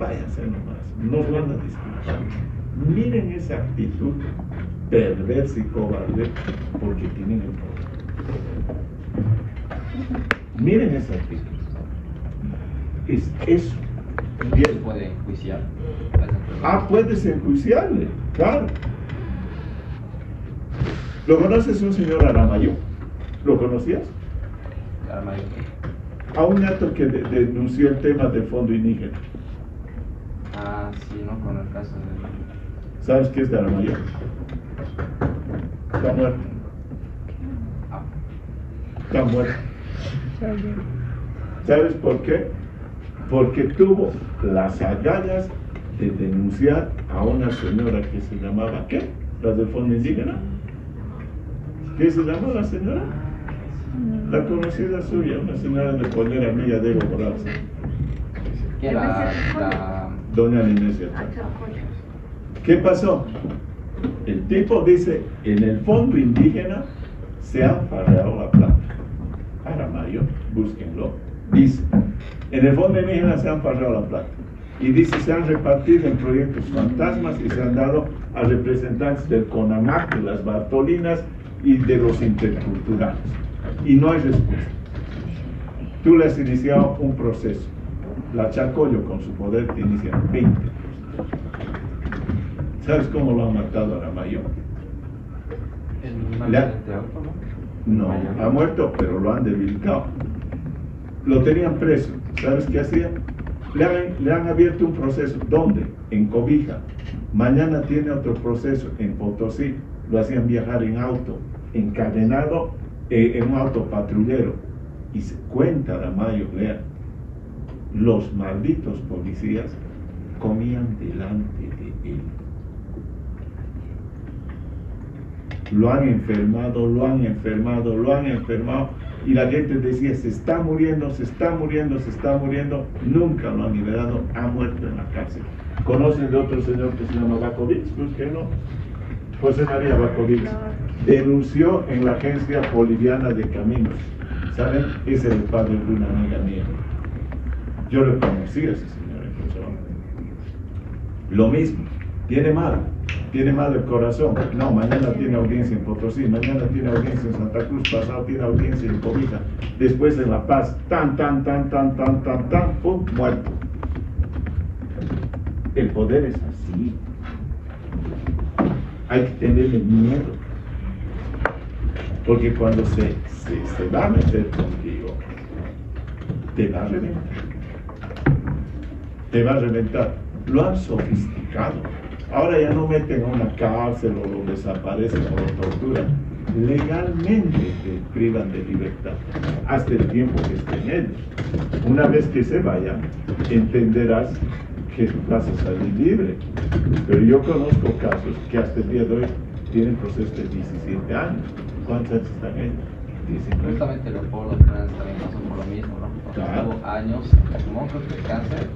S1: Váyanse nomás. Nos van a disculpar. Miren esa actitud perversa y cobarde porque tienen el poder. Miren esa actitud. Es eso.
S4: ¿Se puede enjuiciar?
S1: Puedes enjuiciarle, claro. ¿Lo conoces, un señor Aramayo? ¿Lo conocías?
S4: Aramayo.
S1: A un neto que denunció el tema del fondo indígena.
S4: Ah, sí, ¿no? Con el caso de...
S1: ¿Sabes qué es de Aramayo? Está muerto.
S4: Ah,
S1: Está muerto. ¿Sabes por qué? Porque tuvo las agallas de denunciar a una señora que se llamaba, ¿qué? La del fondo indígena. ¿Qué se llama la señora? La conocida suya, una señora de polera mía de Evo Morales.
S4: que era la...
S1: Doña Linesia. ¿Qué pasó? El tipo dice, en el fondo indígena se han farreado la plata. Aramayo, búsquenlo. Dice, en el fondo indígena se han farreado la plata. Y dice, se han repartido en proyectos fantasmas y se han dado a representantes del CONAMAC, de las Bartolinas y de los interculturales. Y no hay respuesta. Tú le has iniciado un proceso. La Chacoyo con su poder te inicia 20. ¿Sabes cómo lo han matado a Aramayo?
S5: En un
S1: Le ha-
S5: accidente de auto, ¿no?
S1: No, ha muerto, pero lo han debilitado. Lo tenían preso. ¿Sabes qué hacían? Le han abierto un proceso. ¿Dónde? En Cobija. Mañana tiene otro proceso en Potosí. Lo hacían viajar en auto, encadenado en un auto patrullero. Y se cuenta Aramayo, lean, los malditos policías comían delante de él. Lo han enfermado, lo han enfermado, lo han enfermado. Y la gente decía, se está muriendo, se está muriendo, se está muriendo. Nunca lo han liberado, ha muerto en la cárcel. ¿Conocen de otro señor que se llama Bakovic? Pues que no. José María Bakovic denunció en la Agencia Boliviana de Caminos. ¿Saben? Ese es el padre de una amiga mía. Yo lo conocí a ese señor en persona. Lo mismo, tiene mal el corazón. No, mañana tiene audiencia en Potosí, mañana tiene audiencia en Santa Cruz, pasado tiene audiencia en Cobija, después en La Paz, tan, pum, muerto. El poder es así. Hay que tenerle miedo. Porque cuando se va a meter contigo, te va a reventar. Te va a reventar. Lo han sofisticado. Ahora ya no meten a una cárcel o lo desaparecen o lo torturan. Legalmente te privan de libertad hasta el tiempo que estén ellos. Una vez que se vayan, entenderás que vas a salir libre. Pero yo conozco casos que hasta el día de hoy tienen procesos de 17 años. ¿Cuántos años están ellos? 19.
S4: Justamente Leopoldo Fernández también pasó por lo mismo, ¿no? Porque
S1: Claro.
S4: estuvo años, como creo que cáncer.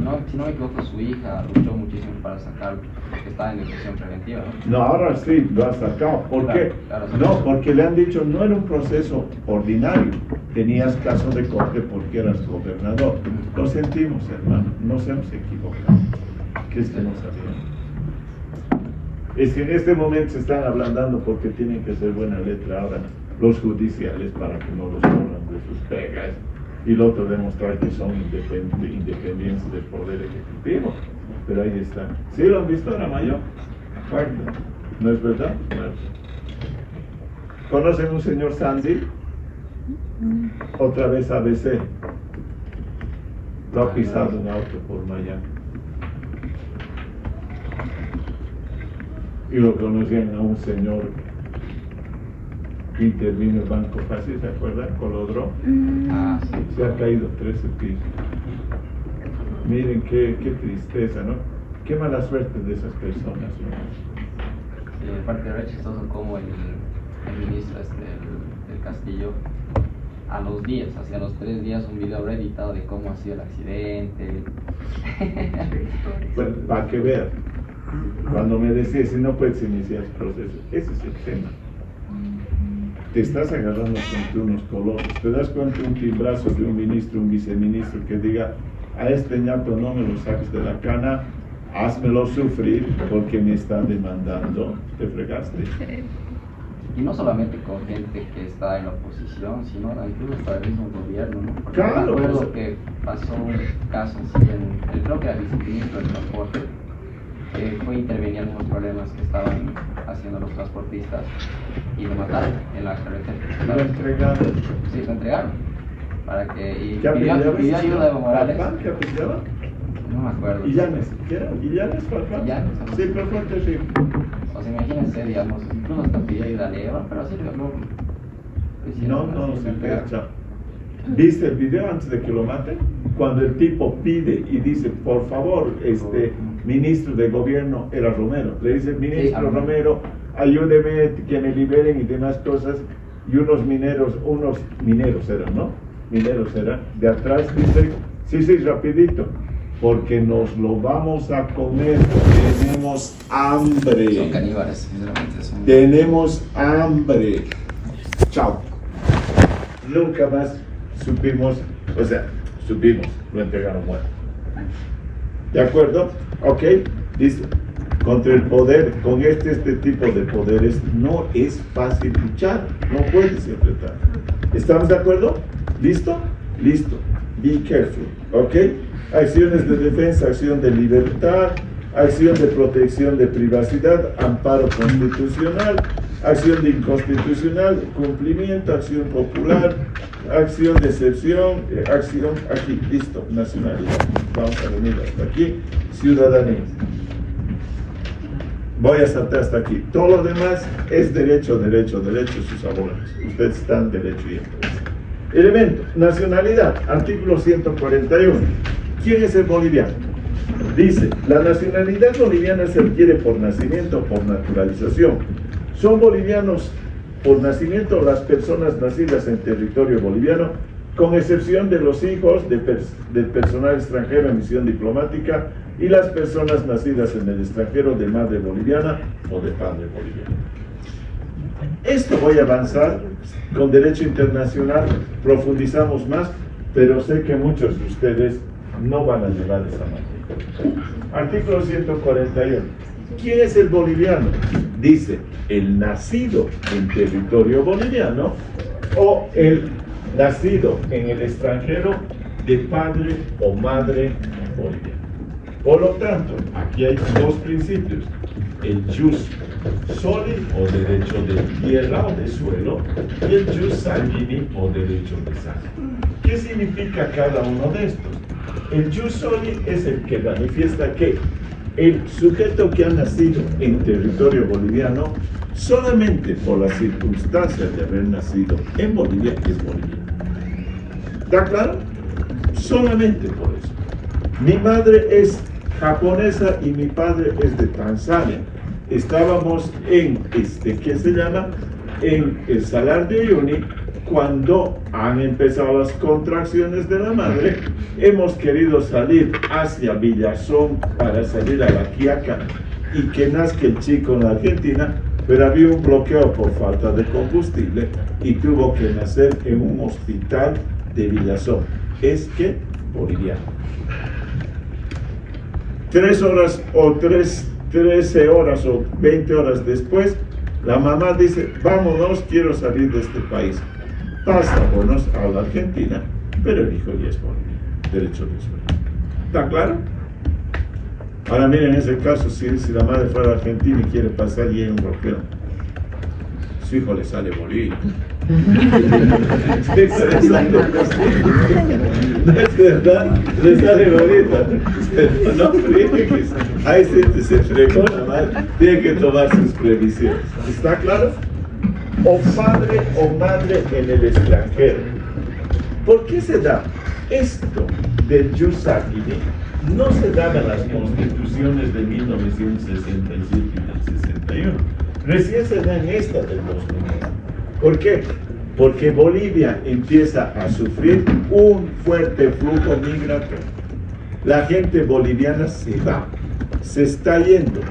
S4: No, si no me equivoco, su hija luchó muchísimo para sacarlo, porque estaba en detención preventiva, ¿no?
S1: No, ahora sí lo ha sacado. ¿Por qué?
S4: Claro, sí.
S1: No, porque le han dicho no era un proceso ordinario. Tenías caso de corte porque eras gobernador. Lo sentimos, hermano. Nos hemos equivocado. ¿Qué es que no sabíamos? Es que en este momento se están ablandando porque tienen que ser buena letra ahora los judiciales para que no los corran de sus pegas. Y lo otro, demostrar que son independientes del poder ejecutivo. Pero ahí está. ¿Sí lo han visto, Aramayo? Fuerte. ¿No es verdad? Muerto. ¿Conocen un señor Sandy? Otra vez ABC. Lo ha pisado un auto por Miami. Y lo conocían a un señor que intervino el Banco Fácil, ¿se acuerdan? Colodró.
S4: Ah, sí.
S1: Se ha caído 13 pisos. Miren qué tristeza, ¿no? Qué mala suerte de esas personas, ¿no?
S4: Sí, aparte era chistoso como el ministro del Castillo, a los días, hacia los 3 días, un video reeditado de cómo ha sido el accidente.
S1: Bueno, para que vean, cuando me decías, si no puedes iniciar el proceso, ese es el tema. Te estás agarrando contra unos colosos. Te das cuenta un timbrazo de un ministro, un viceministro que diga, a este ñato no me lo saques de la cana, házmelo sufrir porque me está demandando. Te fregaste.
S4: Y no solamente con gente que está en la oposición, sino incluso hasta el mismo gobierno, ¿no? Porque
S1: Claro,
S4: recuerdo
S1: pues.
S4: que pasó un caso así creo que era el viceministro del transporte, fue interviniendo en los problemas que estaban haciendo los transportistas y lo mataron en la carretera.
S1: Lo entregaron.
S4: Sí, lo entregaron. Para que, y
S1: ¿Qué
S4: pidió ayuda de Evo Morales.
S1: ¿Farfán que apellidaba?
S4: No me acuerdo.
S1: ¿Illanes? ¿Qué era? ¿Illanes Farfán?
S4: Illanes.
S1: Sí, pero fue terrible.
S4: O sea, imagínense, digamos, incluso hasta pidió ayuda a Evo, pero sí,
S1: No, se engancha. ¿Viste el video antes de que lo maten? Cuando el tipo pide y dice, por favor, ministro de gobierno, era Romero, le dice, ministro Romero, ayúdeme, que me liberen y demás cosas, y unos mineros eran, ¿no? Mineros eran, de atrás dicen, sí, rapidito, porque nos lo vamos a comer, tenemos hambre.
S4: Son caníbales, sinceramente.
S1: Tenemos hambre. Chao. Nunca más supimos, lo entregaron muerto. ¿De acuerdo? Ok, listo. Contra el poder, con este tipo de poderes, no es fácil luchar, no puedes enfrentar. ¿Estamos de acuerdo? ¿Listo? Listo. Be careful, ¿ok? Acciones de defensa, acción de libertad, acción de protección de privacidad, amparo constitucional, acción de inconstitucional, cumplimiento, acción popular, acción de excepción, acción aquí, listo, nacionalidad. Vamos a venir hasta aquí, ciudadanía. Voy a saltar hasta aquí. Todo lo demás es derecho, sus abogados. Ustedes están derecho y interés. Elemento, nacionalidad, artículo 141. ¿Quién es el boliviano? Dice, la nacionalidad boliviana se adquiere por nacimiento o por naturalización. Son bolivianos por nacimiento las personas nacidas en territorio boliviano, con excepción de los hijos del personal extranjero en misión diplomática y las personas nacidas en el extranjero de madre boliviana o de padre boliviano. Esto voy a avanzar con derecho internacional, profundizamos más, pero sé que muchos de ustedes no van a llevar esa materia. Artículo 141. ¿Quién es el boliviano? Dice, el nacido en territorio boliviano o el nacido en el extranjero de padre o madre boliviana. Por lo tanto, aquí hay dos principios. El jus soli o derecho de tierra o de suelo y el jus sanguini o derecho de sangre. ¿Qué significa cada uno de estos? El jus soli es el que manifiesta que el sujeto que ha nacido en territorio boliviano solamente por las circunstancias de haber nacido en Bolivia es boliviano. ¿Está claro? Solamente por eso. Mi madre es japonesa y mi padre es de Tanzania. Estábamos en en el Salar de Uyuni cuando han empezado las contracciones de la madre. Hemos querido salir hacia Villazón para salir a La Quiaca y que nazca el chico en la Argentina, pero había un bloqueo por falta de combustible y tuvo que nacer en un hospital de Villazón. Es que boliviano. 3 horas o 13 horas o 20 horas después, la mamá dice, vámonos, quiero salir de este país. Pasámonos a la Argentina, pero el hijo ya es boliviano, derecho de suelo. ¿Está claro? Ahora miren, en ese caso, si la madre fuera a Argentina y quiere pasar y hay un bloqueo, su hijo le sale boliviano. Es verdad, le sale bonita. No friegues. Ahí se fregó la madre. Tiene que tomar sus previsiones. ¿Está claro? O padre o madre en el extranjero. ¿Por qué se da esto del jus sanguini? No se daba en las constituciones de 1967 y del 61. Recién se da en esta del 2001. ¿Por qué? Porque Bolivia empieza a sufrir un fuerte flujo migratorio. La gente boliviana se va, se está yendo.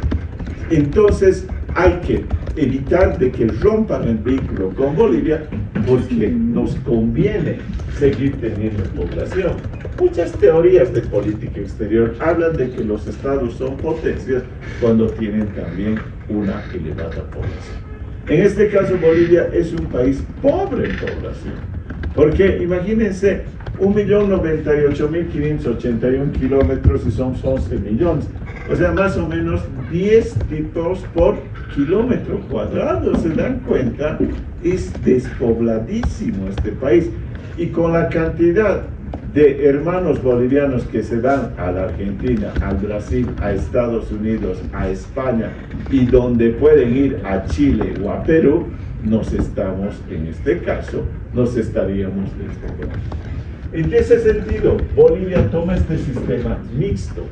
S1: Entonces hay que evitar de que rompan el vínculo con Bolivia porque nos conviene seguir teniendo población. Muchas teorías de política exterior hablan de que los estados son potencias cuando tienen también una elevada población. En este caso, Bolivia es un país pobre en población, porque imagínense 1.098.581 kilómetros y son 11 millones. O sea, más o menos 10 tipos por kilómetro cuadrado. ¿Se dan cuenta? Es despobladísimo este país. Y con la cantidad de hermanos bolivianos que se van a la Argentina, al Brasil, a Estados Unidos, a España, y donde pueden ir a Chile o a Perú, en este caso, nos estaríamos despoblando. En ese sentido, Bolivia toma este sistema mixto.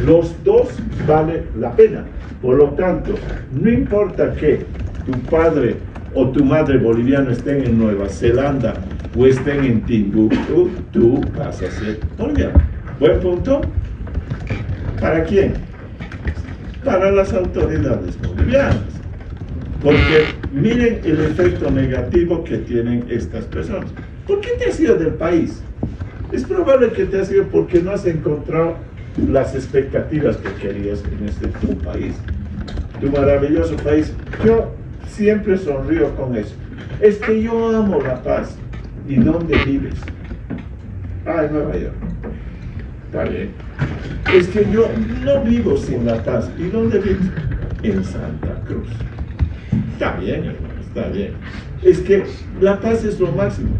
S1: Los dos valen la pena. Por lo tanto, no importa que tu padre o tu madre boliviano estén en Nueva Zelanda o estén en Timbuktu, tú vas a ser boliviano. ¿Buen punto? ¿Para quién? Para las autoridades bolivianas. Porque miren el efecto negativo que tienen estas personas. ¿Por qué te has ido del país? Es probable que te has ido porque no has encontrado las expectativas que querías en este tu país, tu maravilloso país. Yo siempre sonrío con eso. Es que yo amo La Paz. ¿Y dónde vives? Ah, en Nueva York. Está bien. Es que yo no vivo sin La Paz. ¿Y dónde vives? En Santa Cruz. Está bien, hermano, está bien. Es que La Paz es lo máximo.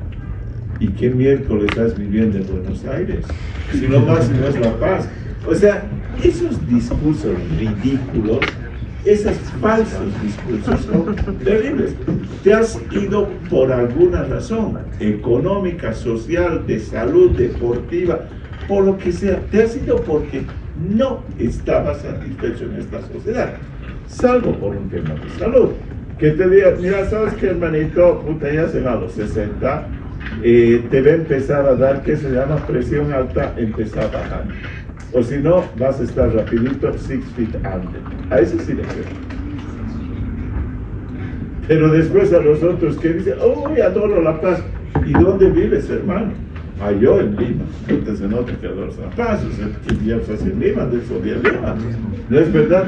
S1: ¿Y qué miércoles estás viviendo en Buenos Aires? Si lo máximo es La Paz. O sea, esos discursos ridículos, esos falsos discursos son terribles. Te has ido por alguna razón, económica, social, de salud, deportiva, por lo que sea. Te has ido porque no estabas satisfecho en esta sociedad, salvo por un tema de salud. Que te digas, mira, ¿sabes qué, hermanito? Puta, ya se va a los 60, te va a empezar a dar, que se llama presión alta, empezar a bajar. O si no, vas a estar rapidito 6 feet under. A eso sí le creo. Pero después a los otros que dicen, uy, adoro La Paz. ¿Y dónde vives, hermano? Ah, yo en Lima. Usted se nota que adoras La Paz. O sea, que ya estás en Lima, de eso de Lima. ¿No es verdad?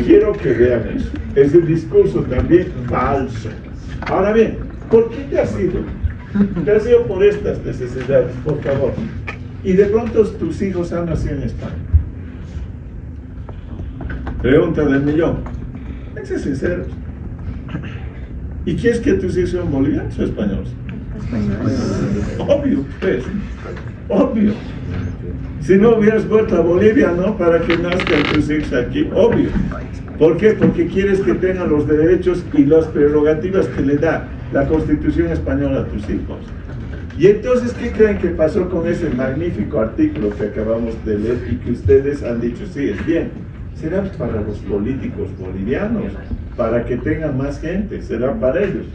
S1: Quiero que vean eso. Es un discurso también falso. Ahora bien, ¿por qué te has ido? Te has ido por estas necesidades, por favor. Y de pronto tus hijos han nacido en España. Pregunta del millón. Hay que ser sinceros. ¿Y quieres que tus hijos sean bolivianos o españoles? Obvio, pues. Obvio. Si no hubieras vuelto a Bolivia, ¿no? Para que nazcan tus hijos aquí. Obvio. ¿Por qué? Porque quieres que tengan los derechos y las prerrogativas que le da la Constitución española a tus hijos. Y entonces, ¿qué creen que pasó con ese magnífico artículo que acabamos de leer y que ustedes han dicho, sí, es bien? Será para los políticos bolivianos, para que tengan más gente, será para ellos.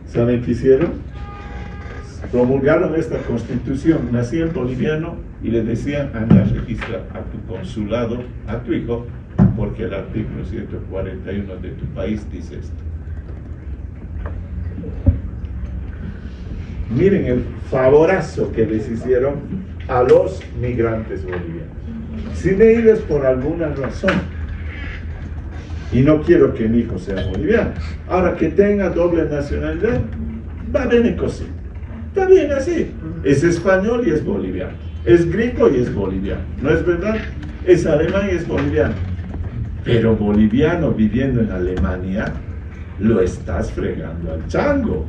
S1: ¿Saben qué hicieron? Promulgaron esta constitución, nacía el boliviano y le decían, anda a registrar a tu consulado, a tu hijo, porque el artículo 141 de tu país dice esto. Miren el favorazo que les hicieron a los migrantes bolivianos. Si me ibas por alguna razón, y no quiero que mi hijo sea boliviano, ahora que tenga doble nacionalidad, va bien così. Está bien así. Es español y es boliviano. Es gringo y es boliviano. ¿No es verdad? Es alemán y es boliviano. Pero boliviano viviendo en Alemania, lo estás fregando al chango.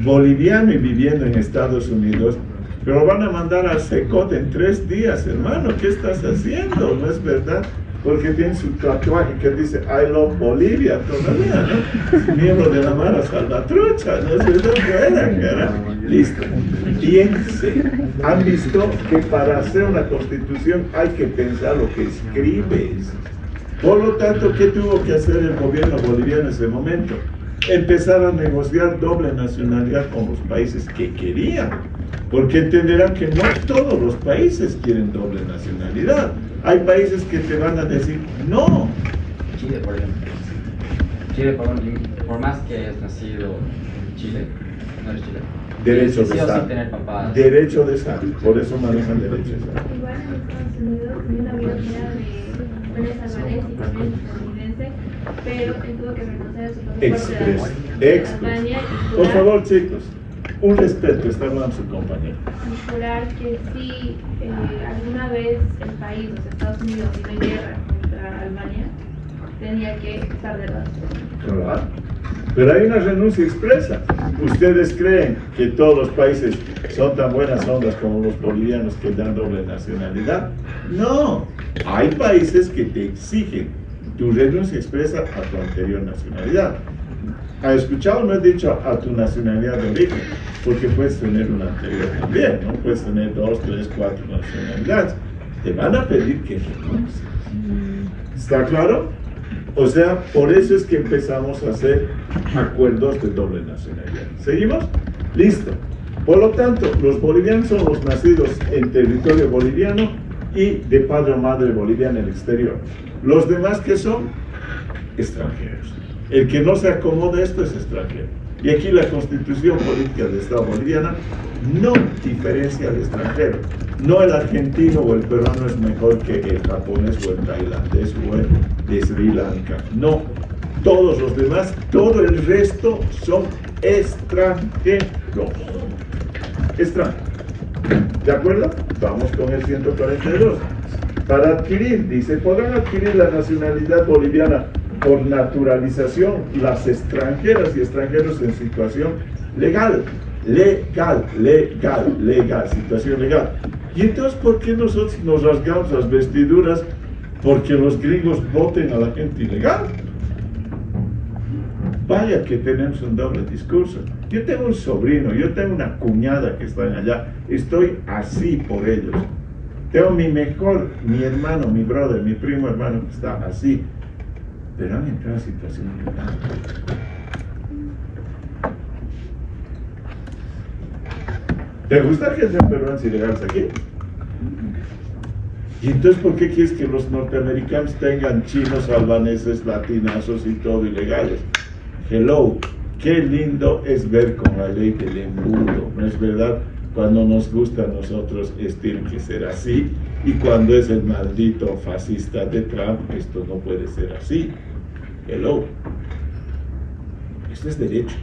S1: Boliviano y viviendo en Estados Unidos, pero van a mandar al Secot en 3 días, hermano. ¿Qué estás haciendo? ¿No es verdad? Porque tiene su tatuaje que dice I love Bolivia todavía, ¿no? Miembro de la Mara Salvatrucha, ¿no es verdad? Fuera, cara. Listo. Piense. Han visto que para hacer una constitución hay que pensar lo que escribes. Por lo tanto, ¿qué tuvo que hacer el gobierno boliviano en ese momento? Empezar a negociar doble nacionalidad con los países que querían, porque entenderán que no todos los países quieren doble nacionalidad. Hay países que te van a decir no.
S7: Chile, por ejemplo. Chile, por más que hayas nacido en Chile, no eres chileno.
S1: Derecho de
S7: sí
S1: estar.
S7: Tener papás.
S1: Derecho de estar. Por eso manejan derecho de estar.
S6: Igual en Estados Unidos también había una de salvadoreña y también estadounidense, pero él tuvo que renunciar a su pasaporte de Albania y
S1: Por favor, chicos, un respeto, está hablando su compañero.
S6: Y jurar que si alguna vez el país, los Estados Unidos, tiene guerra contra Alemania, tenía que estar de lado.
S1: Claro. Pero hay una renuncia expresa. ¿Ustedes creen que todos los países son tan buenas ondas como los bolivianos que dan doble nacionalidad? No. Hay países que te exigen tu renuncia expresa a tu anterior nacionalidad. ¿Has escuchado? No he dicho a tu nacionalidad de origen, porque puedes tener una anterior también, ¿no? Puedes tener 2, 3, 4 nacionalidades. Te van a pedir que renuncies. ¿Está claro? O sea, por eso es que empezamos a hacer acuerdos de doble nacionalidad. ¿Seguimos? Listo. Por lo tanto, los bolivianos son los nacidos en territorio boliviano y de padre o madre boliviana en el exterior. Los demás, ¿qué son? Extranjeros. El que no se acomoda a esto es extranjero. Y aquí la Constitución Política del Estado boliviana no diferencia al extranjero. No el argentino o el peruano es mejor que el japonés o el tailandés o el de Sri Lanka. No. Todos los demás, todo el resto son extranjeros. Extranjeros. ¿De acuerdo? Vamos con el 142. Para adquirir, dice, podrán adquirir la nacionalidad boliviana por naturalización las extranjeras y extranjeros en situación legal, situación legal. Y entonces, ¿por qué nosotros nos rasgamos las vestiduras porque los gringos voten a la gente ilegal? Vaya que tenemos un doble discurso. Yo tengo un sobrino, yo tengo una cuñada que están allá, estoy así por ellos. Tengo mi hermano, mi brother, mi primo hermano que está así. Pero han entrado en situación ilegal. ¿Te gusta que sean peruanos ilegales aquí? Y entonces, ¿por qué quieres que los norteamericanos tengan chinos, albaneses, latinazos y todo ilegales? Hello, qué lindo es ver con la ley del embudo, ¿no es verdad? Cuando nos gusta a nosotros, esto tiene que ser así, y cuando es el maldito fascista de Trump, esto no puede ser así. Hello. Esto es derecho.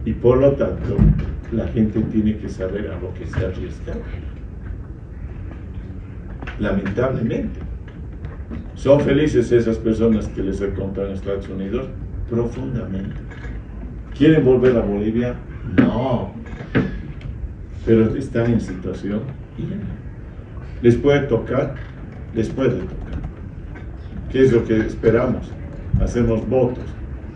S1: Y por lo tanto, la gente tiene que saber a lo que se arriesga. Lamentablemente. ¿Son felices esas personas que les he contado en Estados Unidos? Profundamente. ¿Quieren volver a Bolivia? No. Pero están en situación ilegal. ¿Les puede tocar? Les puede tocar. ¿Qué es lo que esperamos? Hacemos votos.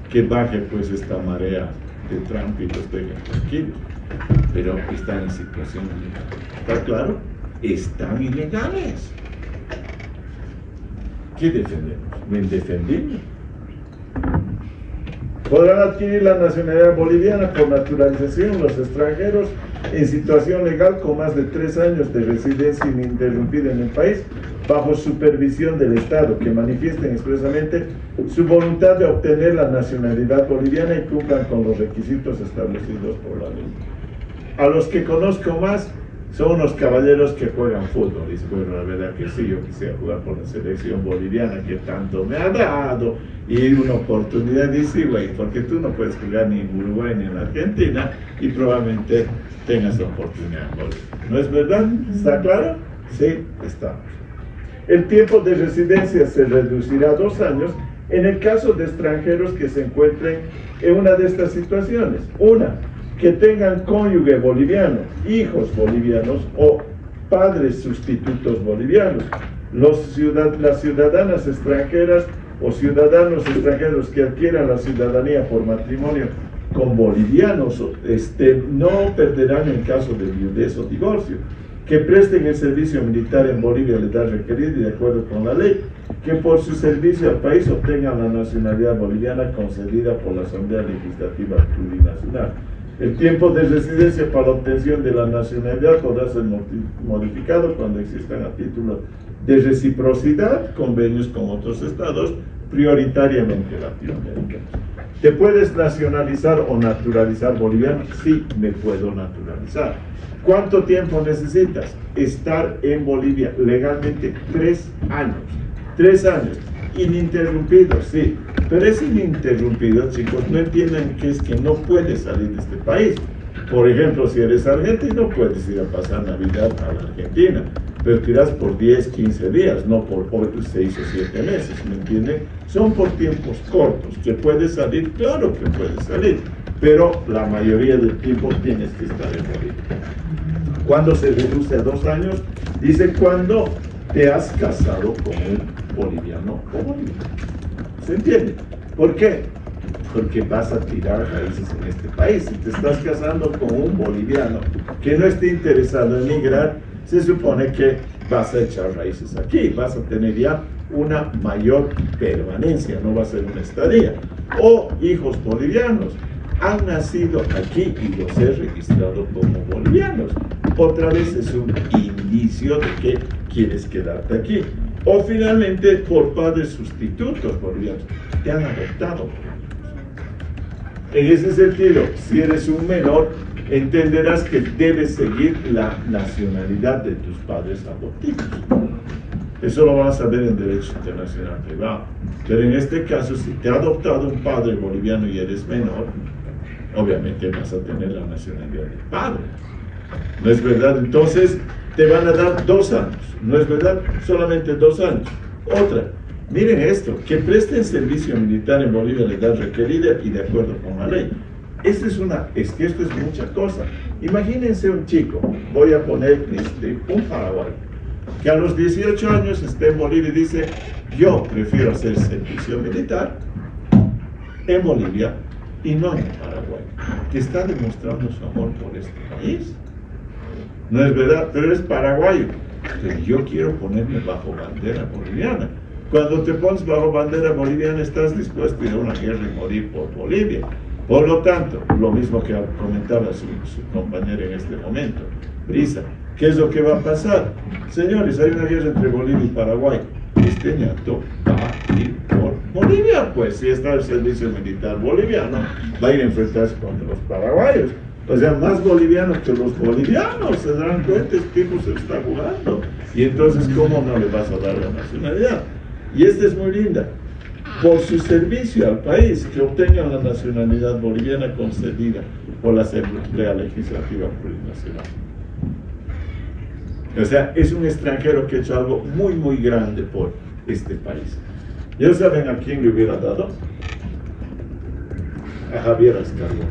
S1: Que baje pues esta marea de Trump y los dejen tranquilos. Pero están en situación ilegal. ¿Está claro? Están ilegales. ¿Qué defendemos? ¿Me indefendible? Podrán adquirir la nacionalidad boliviana por naturalización los extranjeros en situación legal con más de 3 años de residencia ininterrumpida en el país, bajo supervisión del Estado, que manifiesten expresamente su voluntad de obtener la nacionalidad boliviana y cumplan con los requisitos establecidos por la ley. A los que conozco más son unos caballeros que juegan fútbol. Y bueno, la verdad que sí, yo quisiera jugar por la selección boliviana que tanto me ha dado, y una oportunidad, dice, güey, porque tú no puedes jugar ni en Uruguay ni en Argentina, y probablemente tengas la oportunidad en Bolivia. ¿No es verdad? ¿Está claro? Sí, estamos. El tiempo de residencia se reducirá a 2 años en el caso de extranjeros que se encuentren en una de estas situaciones. Una, que tengan cónyuge boliviano, hijos bolivianos o padres sustitutos bolivianos. Las ciudadanas extranjeras o ciudadanos extranjeros que adquieran la ciudadanía por matrimonio con bolivianos no perderán en caso de viudez o divorcio. Que presten el servicio militar en Bolivia a la edad requerida y de acuerdo con la ley. Que por su servicio al país obtengan la nacionalidad boliviana concedida por la Asamblea Legislativa Plurinacional. El tiempo de residencia para la obtención de la nacionalidad podrá ser modificado cuando existan a título de reciprocidad convenios con otros estados, prioritariamente latinoamericanos. ¿Te puedes nacionalizar o naturalizar boliviano? Sí, me puedo naturalizar. ¿Cuánto tiempo necesitas? Estar en Bolivia legalmente 3 años. 3 años. Ininterrumpido, sí. Pero es ininterrumpido, chicos. No entienden que es que no puedes salir de este país. Por ejemplo, si eres argentino, puedes ir a pasar Navidad a la Argentina. pero tiras por 10, 15 días, no por 8, 6 o 7 meses, ¿me entienden? Son por tiempos cortos, que puede salir, claro que puede salir, pero la mayoría del tiempo tienes que estar en Bolivia. ¿Cuándo se reduce a 2 años? Dice cuando te has casado con un boliviano o boliviana. ¿Se entiende? ¿Por qué? Porque vas a tirar raíces en este país. Si te estás casando con un boliviano que no esté interesado en migrar, se supone que vas a echar raíces aquí, vas a tener ya una mayor permanencia, no va a ser una estadía. O hijos bolivianos han nacido aquí y los he registrado como bolivianos. Otra vez es un indicio de que quieres quedarte aquí. O finalmente por padres sustitutos bolivianos, te han adoptado. En ese sentido, si eres un menor, entenderás que debes seguir la nacionalidad de tus padres adoptivos. Eso lo vas a ver en derecho internacional privado. Pero en este caso, si te ha adoptado un padre boliviano y eres menor, obviamente vas a tener la nacionalidad del padre. ¿No es verdad? Entonces, te van a dar 2 años. ¿No es verdad? Solamente 2 años. Otra. Miren esto, que presten servicio militar en Bolivia la edad requerida y de acuerdo con la ley. Esto es mucha cosa. Imagínense un chico, voy a poner un paraguayo, que a los 18 años esté en Bolivia y dice, yo prefiero hacer servicio militar en Bolivia y no en Paraguay, que está demostrando su amor por este país. No es verdad, pero es paraguayo. Pero yo quiero ponerme bajo bandera boliviana. Cuando te pones bajo bandera boliviana, estás dispuesto a ir a una guerra y morir por Bolivia. Por lo tanto, lo mismo que comentaba su compañera en este momento, Brisa, ¿qué es lo que va a pasar? Señores, hay una guerra entre Bolivia y Paraguay. Este ñato va a ir por Bolivia, pues si está el servicio militar boliviano, va a ir a enfrentarse contra los paraguayos. O sea, más bolivianos que los bolivianos, se dan cuenta, este tipo se está jugando. Y entonces, ¿cómo no le vas a dar la nacionalidad? Y esta es muy linda. Por su servicio al país, que obtengan la nacionalidad boliviana concedida por la Asamblea Legislativa Plurinacional. O sea, es un extranjero que ha hecho algo muy, muy grande por este país. ¿Ya saben a quién le hubiera dado? A Javier Ascargota.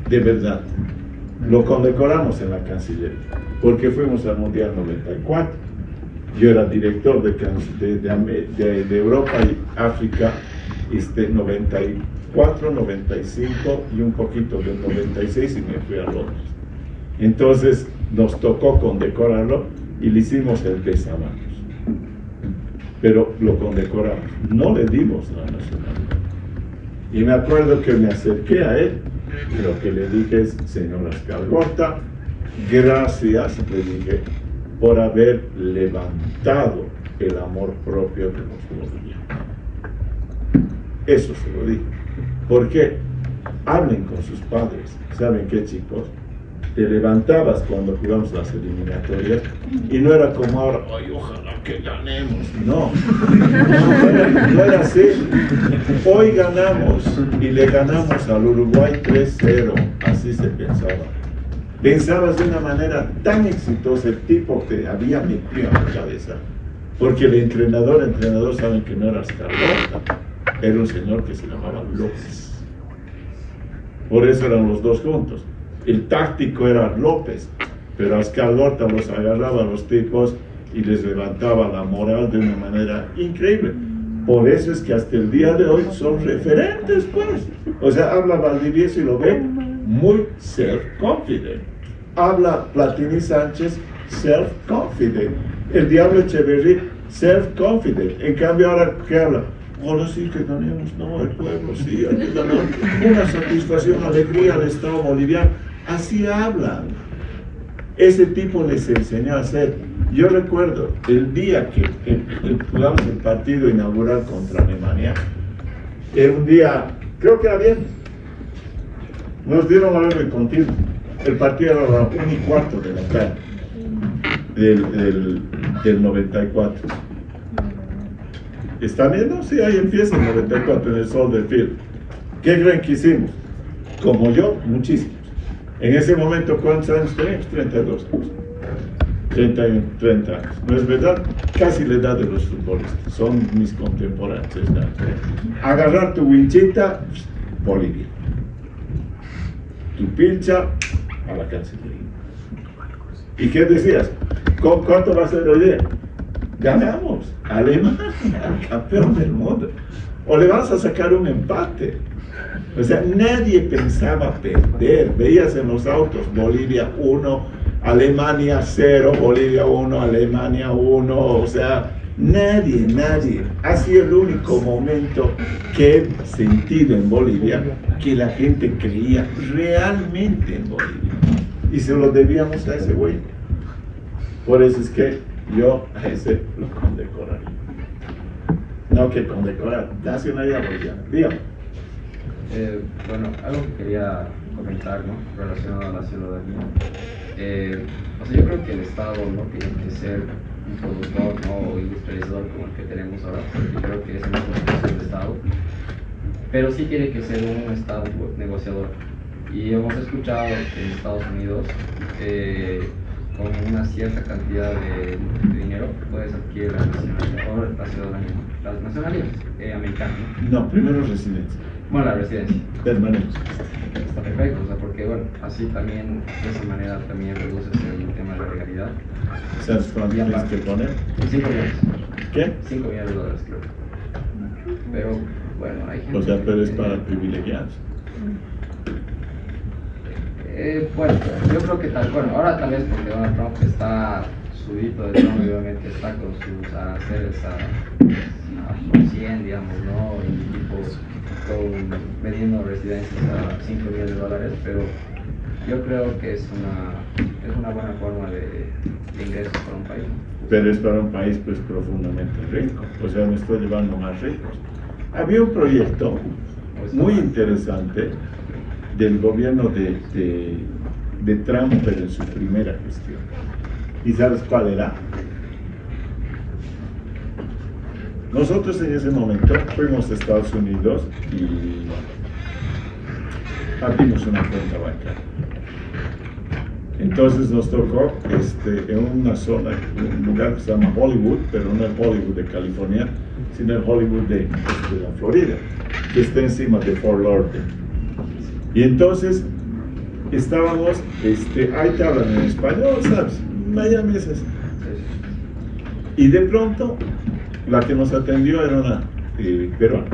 S1: De verdad. Lo condecoramos en la Cancillería, porque fuimos al Mundial 94. Yo era director de Europa y África, 94, 95 y un poquito del 96 y me fui a Londres. Entonces nos tocó condecorarlo y le hicimos el besamanos. Pero lo condecoramos, no le dimos la nacionalidad. Y me acuerdo que me acerqué a él. Y lo que le dije es, señor Ascargota, gracias, le dije, por haber levantado el amor propio de los bolivianos. Eso se lo dije. ¿Por qué? Hablen con sus padres. ¿Saben qué, chicos? Te levantabas cuando jugamos las eliminatorias y no era como ahora, ay, ojalá que ganemos. No era así. Hoy ganamos y le ganamos al Uruguay 3-0. Así se pensaba. Pensabas de una manera tan exitosa, el tipo te había metido en la cabeza. Porque el entrenador, saben que no era Ascargota, era un señor que se llamaba López. Por eso eran los dos juntos. El táctico era López, pero Ascargota los agarraba a los tipos y les levantaba la moral de una manera increíble. Por eso es que hasta el día de hoy son referentes, pues. O sea, habla Valdivieso y lo ve muy self-confident. Habla Platini Sánchez, self-confident. El Diablo Echeverri, self-confident. En cambio, ahora, ¿qué habla? Ahora sí que ganemos, no, el pueblo, sí, hay que ganar. Una satisfacción, alegría al Estado boliviano. Así hablan. Ese tipo les enseñó a hacer. Yo recuerdo el día que jugamos el partido inaugural contra Alemania, era un día, creo que era viernes, nos dieron horario continuo. El partido era a la 1:15 de la tarde del 94. ¿Están viendo? Sí, ahí empieza el 94 en el Sol del Field. ¿Qué creen que hicimos? Como yo, muchísimos. En ese momento, ¿cuántos años teníamos? 32 años. 30 años. ¿No es verdad? Casi la edad de los futbolistas. Son mis contemporáneos. Agarrar tu winchita, Bolivia. Tu pilcha, a la Cancillería. ¿Y qué decías? ¿Cuánto va a ser hoy día? Ganamos. Alemania, el campeón del mundo. O le vas a sacar un empate. O sea, nadie pensaba perder. Veías en los autos Bolivia 1, Alemania 0, Bolivia 1, Alemania 1. O sea, nadie. Ha sido el único momento que he sentido en Bolivia que la gente creía realmente en Bolivia. Y se lo debíamos a ese güey. Por eso es que yo a ese lo condecoraría. No que condecorar, nacionalidad boliviana. Dígame.
S7: Bueno, algo que quería comentar, ¿no? Relacionado a la ciudadanía. O sea, yo creo que el Estado no tiene que ser un productor, ¿no? O industrializador como el que tenemos ahora, porque creo que ese no es la función del Estado. Pero sí tiene que ser un Estado negociador. Y hemos escuchado que en Estados Unidos, con una cierta cantidad de dinero, puedes adquirir la nacionalidad o la ciudadanía, las nacionalidades americanas.
S1: No, primero residencia.
S7: Bueno, la residencia.
S1: Permanente.
S7: Está perfecto, o sea, porque bueno, así también, de esa manera también reduces el tema de la legalidad.
S1: ¿Sabes cuánto tienes que poner?
S7: 5 millones.
S1: ¿Qué?
S7: 5 millones de dólares, creo. Pero bueno, hay gente.
S1: O sea, pero es
S7: que-
S1: para privilegiados.
S7: Bueno, yo creo que bueno, ahora tal vez porque Donald Trump está subito de tono y obviamente está con sus aranceles a 100, digamos, ¿no? Y tipo vendiendo residencias a 5 millones de dólares, pero yo creo que es una buena forma de ingresos para un país.
S1: Pero es para un país pues profundamente rico. O sea, me estoy llevando más ricos. Había un proyecto muy interesante del gobierno de Trump, pero en su primera gestión. ¿Y sabes cuál era? Nosotros en ese momento fuimos a Estados Unidos y abrimos una cuenta bancaria. Entonces nos tocó en una zona, un lugar que se llama Hollywood, pero no el Hollywood de California, sino el Hollywood de la Florida, que está encima de Fort Lauderdale. Y entonces estábamos, ahí te hablan en español, ¿sabes? Miami es así. Y de pronto, la que nos atendió era una peruana.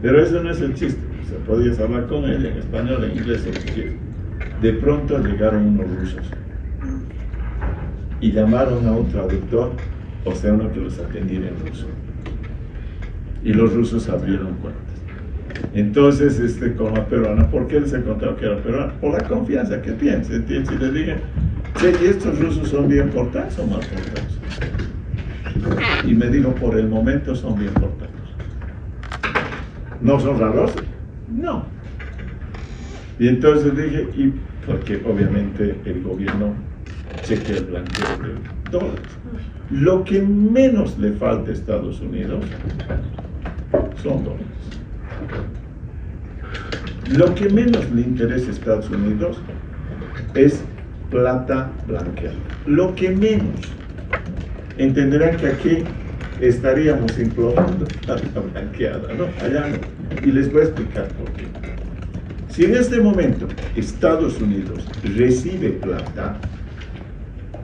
S1: Pero eso no es el chiste. O sea, podías hablar con ella en español, en inglés, o lo que quieras. De pronto llegaron unos rusos y llamaron a un traductor, o sea, uno que los atendiera en ruso. Y los rusos abrieron cuentas. Entonces, con la peruana, ¿por qué él se contaba que era peruana? Por la confianza que tiene, ¿entiendes? Y le dije, che, ¿y estos rusos son bien portados o mal portados? Y me dijo, por el momento son bien portados. ¿No son raros? No. Y entonces dije, y porque obviamente el gobierno chequea el blanqueo de dólares. Lo que menos le falta a Estados Unidos son dólares. Lo que menos le interesa a Estados Unidos es plata blanqueada. Lo que menos. Entenderán que aquí estaríamos implorando plata blanqueada, ¿no? Allá no. Y les voy a explicar por qué. Si en este momento Estados Unidos recibe plata,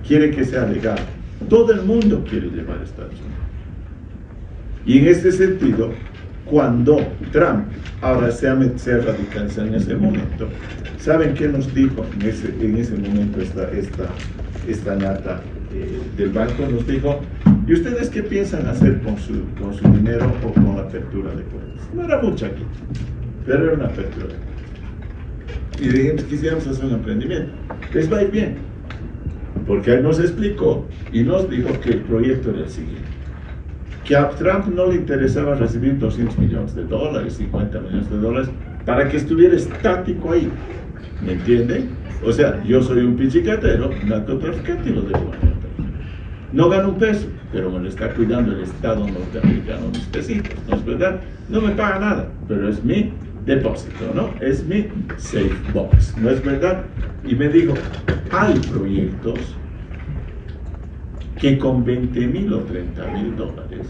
S1: quiere que sea legal. Todo el mundo quiere llevar a Estados Unidos. Y en este sentido, cuando Trump ahora se radicalizado en ese momento, ¿saben qué nos dijo en ese momento esta nata del banco? Nos dijo, ¿y ustedes qué piensan hacer con su dinero o con la apertura de cuentas? No era mucha aquí, pero era una apertura de cuentas. Y dijimos, quisiéramos hacer un emprendimiento. Les va a ir bien, porque él nos explicó y nos dijo que el proyecto era el siguiente. Que a Trump no le interesaba recibir 200 millones de dólares, 50 millones de dólares, para que estuviera estático ahí. ¿Me entienden? O sea, yo soy un pichicatero, narcotraficante y lo dejo matar. No gano un peso, pero me lo está cuidando el Estado norteamericano, mis pesitos, ¿no es verdad? No me paga nada, pero es mi depósito, ¿no? Es mi safe box, ¿no es verdad? Y me dijo, hay proyectos que con 20.000 o 30.000 dólares,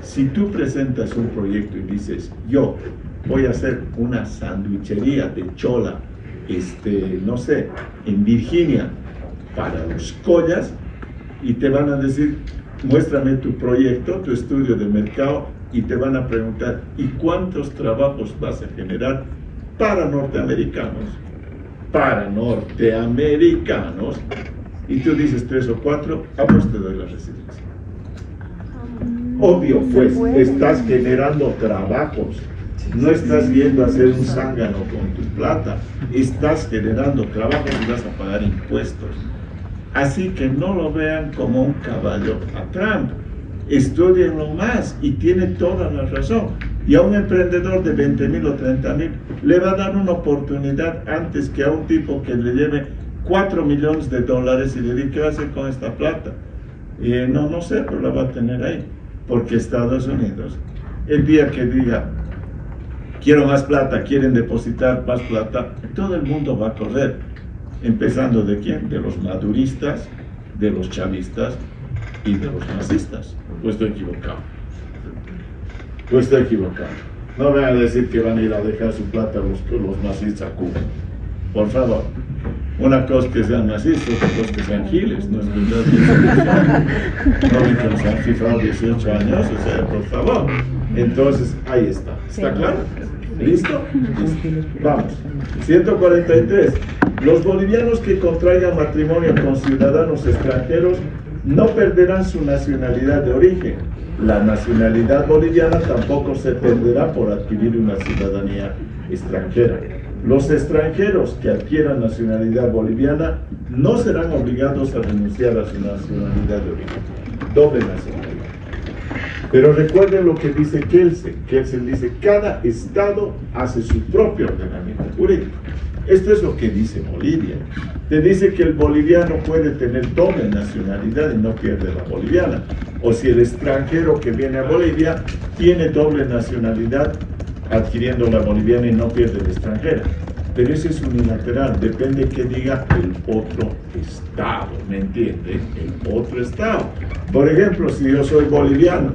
S1: si tú presentas un proyecto y dices, yo voy a hacer una sandwichería de chola, no sé, en Virginia, para los collas, y te van a decir, muéstrame tu proyecto, tu estudio de mercado, y te van a preguntar, ¿y cuántos trabajos vas a generar para norteamericanos? Para norteamericanos. Y tú dices 3 o 4, vamos, te doy la residencia. Obvio, pues, estás generando trabajos. No estás yendo a hacer un zángano con tu plata. Estás generando trabajos y vas a pagar impuestos. Así que no lo vean como un caballo a Trump. Estudienlo más, y tiene toda la razón. Y a un emprendedor de 20.000 o 30.000 le va a dar una oportunidad antes que a un tipo que le lleve 4 millones de dólares y le diga, ¿qué va a hacer con esta plata? Y no sé, pero la va a tener ahí. Porque Estados Unidos, el día que diga, quiero más plata, quieren depositar más plata, todo el mundo va a correr. Empezando ¿de quién? De los maduristas, de los chavistas y de los nazistas. Pues estoy equivocado. Pues estoy equivocado. No van a decir que van a ir a dejar su plata los nazistas a Cuba. Por favor. Una cosa que sean nazistas, otra cosa que sean giles. No es verdad. No ven que nos han fijado 18 años, o sea, por favor. Entonces, ahí está. ¿Está claro? ¿Listo? Listo. Vamos. 143. Los bolivianos que contraigan matrimonio con ciudadanos extranjeros no perderán su nacionalidad de origen. La nacionalidad boliviana tampoco se perderá por adquirir una ciudadanía extranjera. Los extranjeros que adquieran nacionalidad boliviana no serán obligados a renunciar a su nacionalidad de origen. Doble nacionalidad. Pero recuerden lo que dice Kelsen. Kelsen dice, cada estado hace su propio ordenamiento jurídico. Esto es lo que dice Bolivia. Te dice que el boliviano puede tener doble nacionalidad y no pierde la boliviana. O si el extranjero que viene a Bolivia tiene doble nacionalidad adquiriendo la boliviana y no pierde la extranjera. Pero eso es unilateral, depende que diga el otro estado, ¿me entiende? El otro estado. Por ejemplo, si yo soy boliviano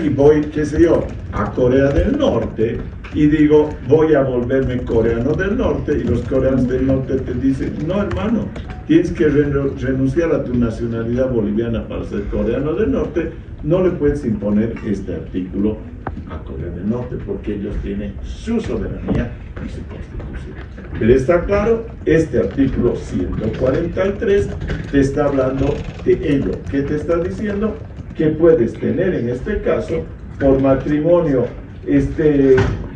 S1: y voy, qué sé yo, a Corea del Norte y digo, voy a volverme coreano del norte, y los coreanos del norte te dicen, no hermano, tienes que renunciar a tu nacionalidad boliviana para ser coreano del norte, no le puedes imponer este artículo a Corea del Norte, porque ellos tienen su soberanía y su constitución. Pero está claro, este artículo 143 te está hablando de ello. ¿Qué te está diciendo? Que puedes tener en este caso, por matrimonio,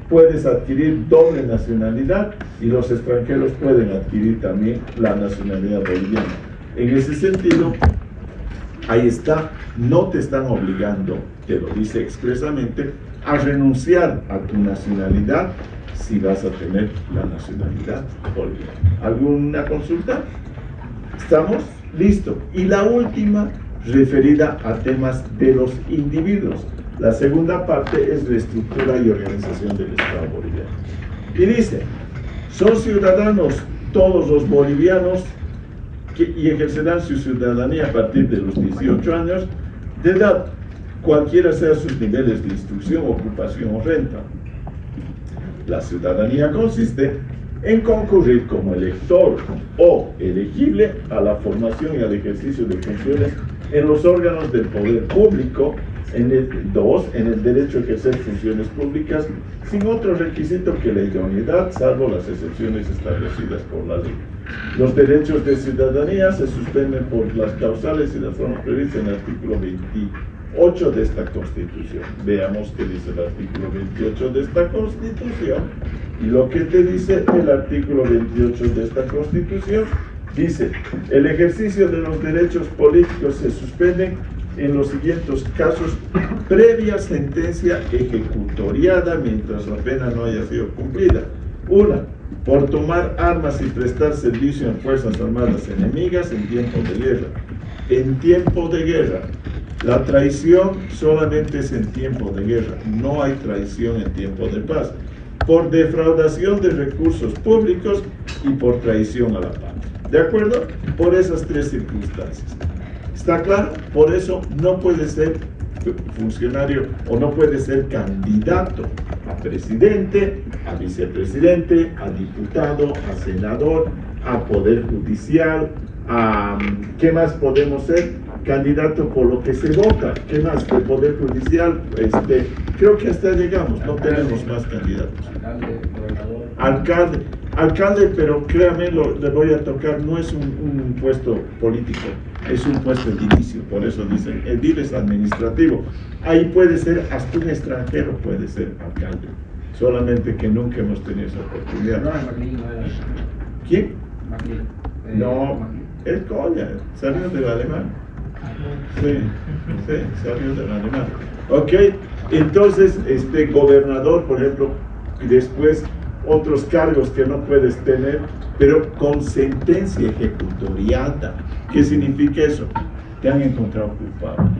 S1: puedes adquirir doble nacionalidad, y los extranjeros pueden adquirir también la nacionalidad boliviana. En ese sentido, ahí está, no te están obligando, te lo dice expresamente, a renunciar a tu nacionalidad si vas a tener la nacionalidad boliviana. ¿Alguna consulta? ¿Estamos? Listo. Y la última, referida a temas de los individuos. La segunda parte es la estructura y organización del Estado boliviano. Y dice, son ciudadanos todos los bolivianos y ejercerán su ciudadanía a partir de los 18 años de edad, cualquiera sean sus niveles de instrucción, ocupación o renta. La ciudadanía consiste en concurrir como elector o elegible a la formación y al ejercicio de funciones en los órganos del poder público. En el derecho a ejercer funciones públicas sin otro requisito que la idoneidad, salvo las excepciones establecidas por la ley. Los derechos de ciudadanía se suspenden por las causales y las formas previstas en el artículo 28 de esta Constitución. Veamos qué dice el artículo 28 de esta Constitución. Y lo que te dice el artículo 28 de esta Constitución, dice, el ejercicio de los derechos políticos se suspenden en los siguientes casos, previa sentencia ejecutoriada mientras la pena no haya sido cumplida. 1. Por tomar armas y prestar servicio en fuerzas armadas enemigas en tiempo de guerra. En tiempo de guerra. La traición solamente es en tiempo de guerra, no hay traición en tiempo de paz. por defraudación de recursos públicos y por traición a la patria. ¿De acuerdo? Por esas tres circunstancias. ¿Está claro? Por eso no puede ser funcionario o no puede ser candidato a presidente, a vicepresidente, a diputado, a senador, a poder judicial, a ¿qué más podemos ser? Candidato por lo que se vota. ¿Qué más? El poder judicial, creo que hasta llegamos, no tenemos más candidatos.
S7: Alcalde, gobernador.
S1: Alcalde, pero créame, le voy a tocar, no es un puesto político, es un puesto de inicio, por eso dicen, el DIR es administrativo. Ahí puede ser, hasta un extranjero puede ser alcalde, solamente que nunca hemos tenido esa oportunidad.
S7: No, Maclin no era.
S1: ¿Quién?
S7: Maclin.
S1: No,
S7: Maclin.
S1: es Colla, salió del alemán. Sí, salió del alemán. Ok, entonces, gobernador, por ejemplo, y después otros cargos que no puedes tener, pero con sentencia ejecutoriada. ¿Qué significa eso? Te han encontrado culpable.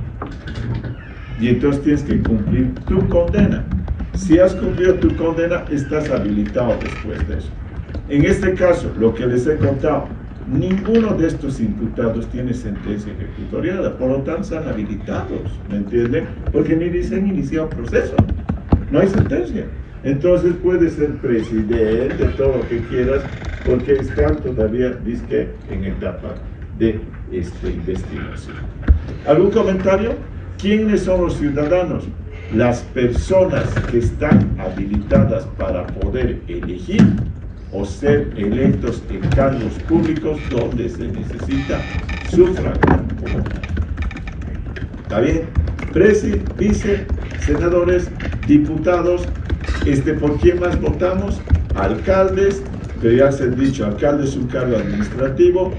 S1: Y entonces tienes que cumplir tu condena. Si has cumplido tu condena, estás habilitado después de eso. En este caso, lo que les he contado, ninguno de estos imputados tiene sentencia ejecutoriada, por lo tanto están habilitados, ¿me entienden? Porque ni se han iniciado proceso, no hay sentencia. Entonces puede ser presidente, todo lo que quieras, porque están todavía, dizque, en etapa de investigación. ¿Algún comentario? ¿Quiénes son los ciudadanos? Las personas que están habilitadas para poder elegir o ser electos en cargos públicos donde se necesita sufragio. ¿Está bien? Vice, senadores, diputados. ¿Por quién más votamos? Alcaldes, pero ya se ha dicho, alcalde es un cargo administrativo,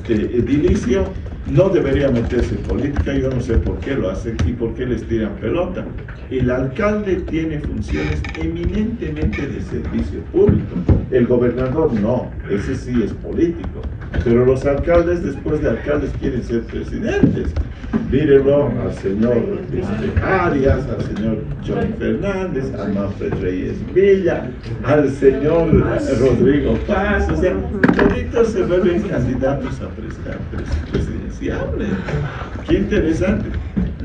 S1: edilicio, no debería meterse en política, yo no sé por qué lo hacen y por qué les tiran pelota. El alcalde tiene funciones eminentemente de servicio público, el gobernador no, ese sí es político, pero los alcaldes después de alcaldes quieren ser presidentes. Mírenlo al señor Arias, al señor John Fernández, a Manfred Reyes Villa, al señor Rodrigo Paz, o sea, toditos se vuelven candidatos a presidenciales. Qué interesante.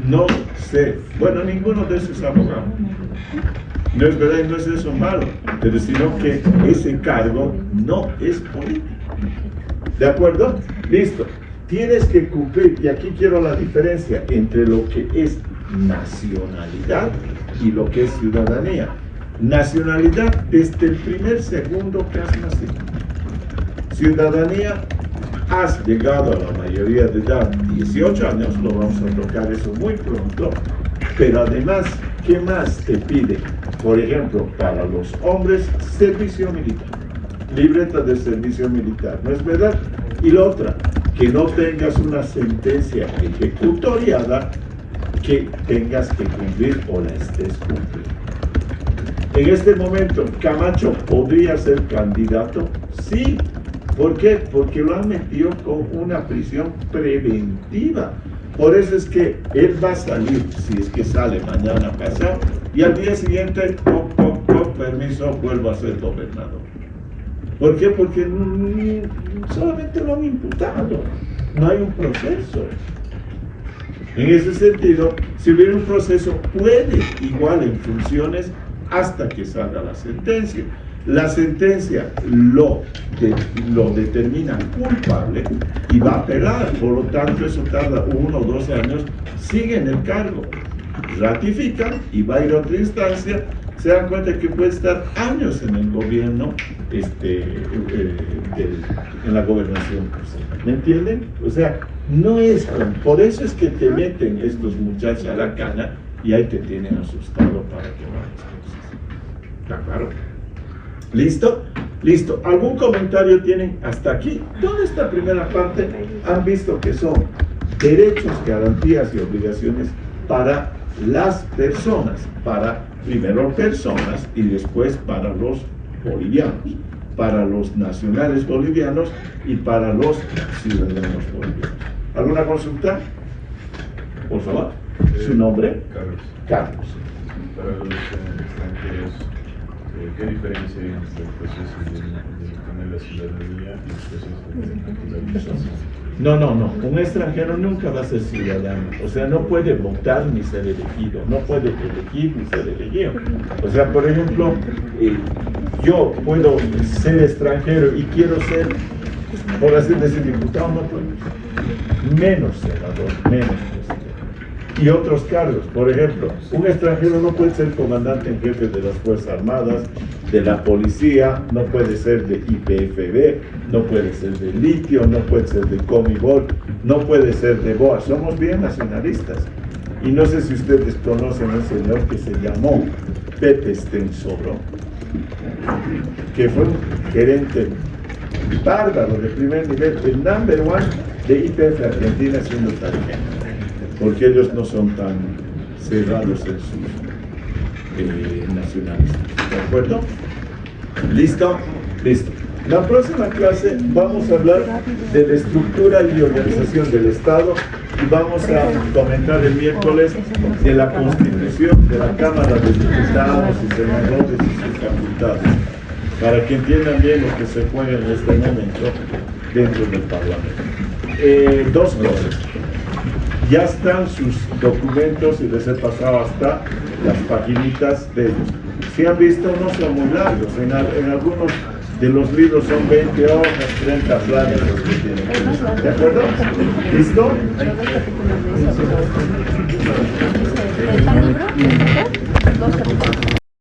S1: No sé, bueno, ninguno de esos abogados. No es verdad y no es eso malo, pero sino que ese cargo no es político. ¿De acuerdo? Listo. Tienes que cumplir, y aquí quiero la diferencia entre lo que es nacionalidad y lo que es ciudadanía. Nacionalidad desde el primer segundo que has nacido. Ciudadanía, has llegado a la mayoría de edad, 18 años, lo vamos a tocar eso muy pronto, pero además, ¿qué más te pide? Por ejemplo, para los hombres, servicio militar, libreta de servicio militar, ¿no es verdad? Y la otra, que no tengas una sentencia ejecutoriada que tengas que cumplir o la estés cumpliendo. En este momento, ¿Camacho podría ser candidato? Sí. ¿Por qué? Porque lo han metido con una prisión preventiva. Por eso es que él va a salir, si es que sale mañana pasado, y al día siguiente, permiso, vuelvo a ser gobernador. ¿Por qué? Porque solamente lo han imputado, no hay un proceso. En ese sentido, si hubiera un proceso, puede igual en funciones hasta que salga la sentencia. La sentencia lo determina culpable y va a apelar, por lo tanto eso tarda 1 o 2 años, sigue en el cargo, ratifica y va a ir a otra instancia. Se dan cuenta que puede estar años en el gobierno, en la gobernación. ¿Me entienden? O sea, no es, por eso es que te meten estos muchachos a la cana y ahí te tienen asustado para que no hagas cosas. ¿Está claro? ¿Listo? Listo. ¿Algún comentario tienen hasta aquí? Toda esta primera parte han visto que son derechos, garantías y obligaciones para las personas, primero personas y después para los bolivianos, para los nacionales bolivianos y para los ciudadanos bolivianos. ¿Alguna consulta? Por favor. ¿Su nombre?
S8: Carlos.
S1: Carlos.
S8: Para los extranjeros ¿qué diferencia hay entre el proceso de tener la ciudadanía y el proceso de naturalización?
S1: No, un extranjero nunca va a ser ciudadano, o sea, no puede votar ni ser elegido, no puede elegir ni ser elegido. O sea, por ejemplo, yo puedo ser extranjero y quiero ser, por así decir, diputado, no puedo, menos senador, menos presidente. Y otros cargos, por ejemplo, un extranjero no puede ser comandante en jefe de las Fuerzas Armadas, de la policía, no puede ser de IPFB, no puede ser de litio, no puede ser de Comibol, no puede ser de BOA. Somos bien nacionalistas. Y no sé si ustedes conocen a un señor que se llamó Pepe Stensoro, que fue un gerente bárbaro de primer nivel, el number one de IPF Argentina siendo sargento, porque ellos no son tan cerrados en sus nacionalistas. ¿De acuerdo? ¿Listo? Listo. La próxima clase vamos a hablar de la estructura y organización del Estado y vamos a comentar el miércoles de la constitución de la Cámara de Diputados y Senadores y sus facultades, para que entiendan bien lo que se juega en este momento dentro del Parlamento. Dos cosas. Ya están sus documentos y les he pasado hasta las paginitas de ellos. Si han visto, no son muy largos. En algunos de los libros son 20 hojas, 30 planas los que tienen. ¿De acuerdo? ¿Listo?
S2: ¿Está el libro? ¿2 capítulos?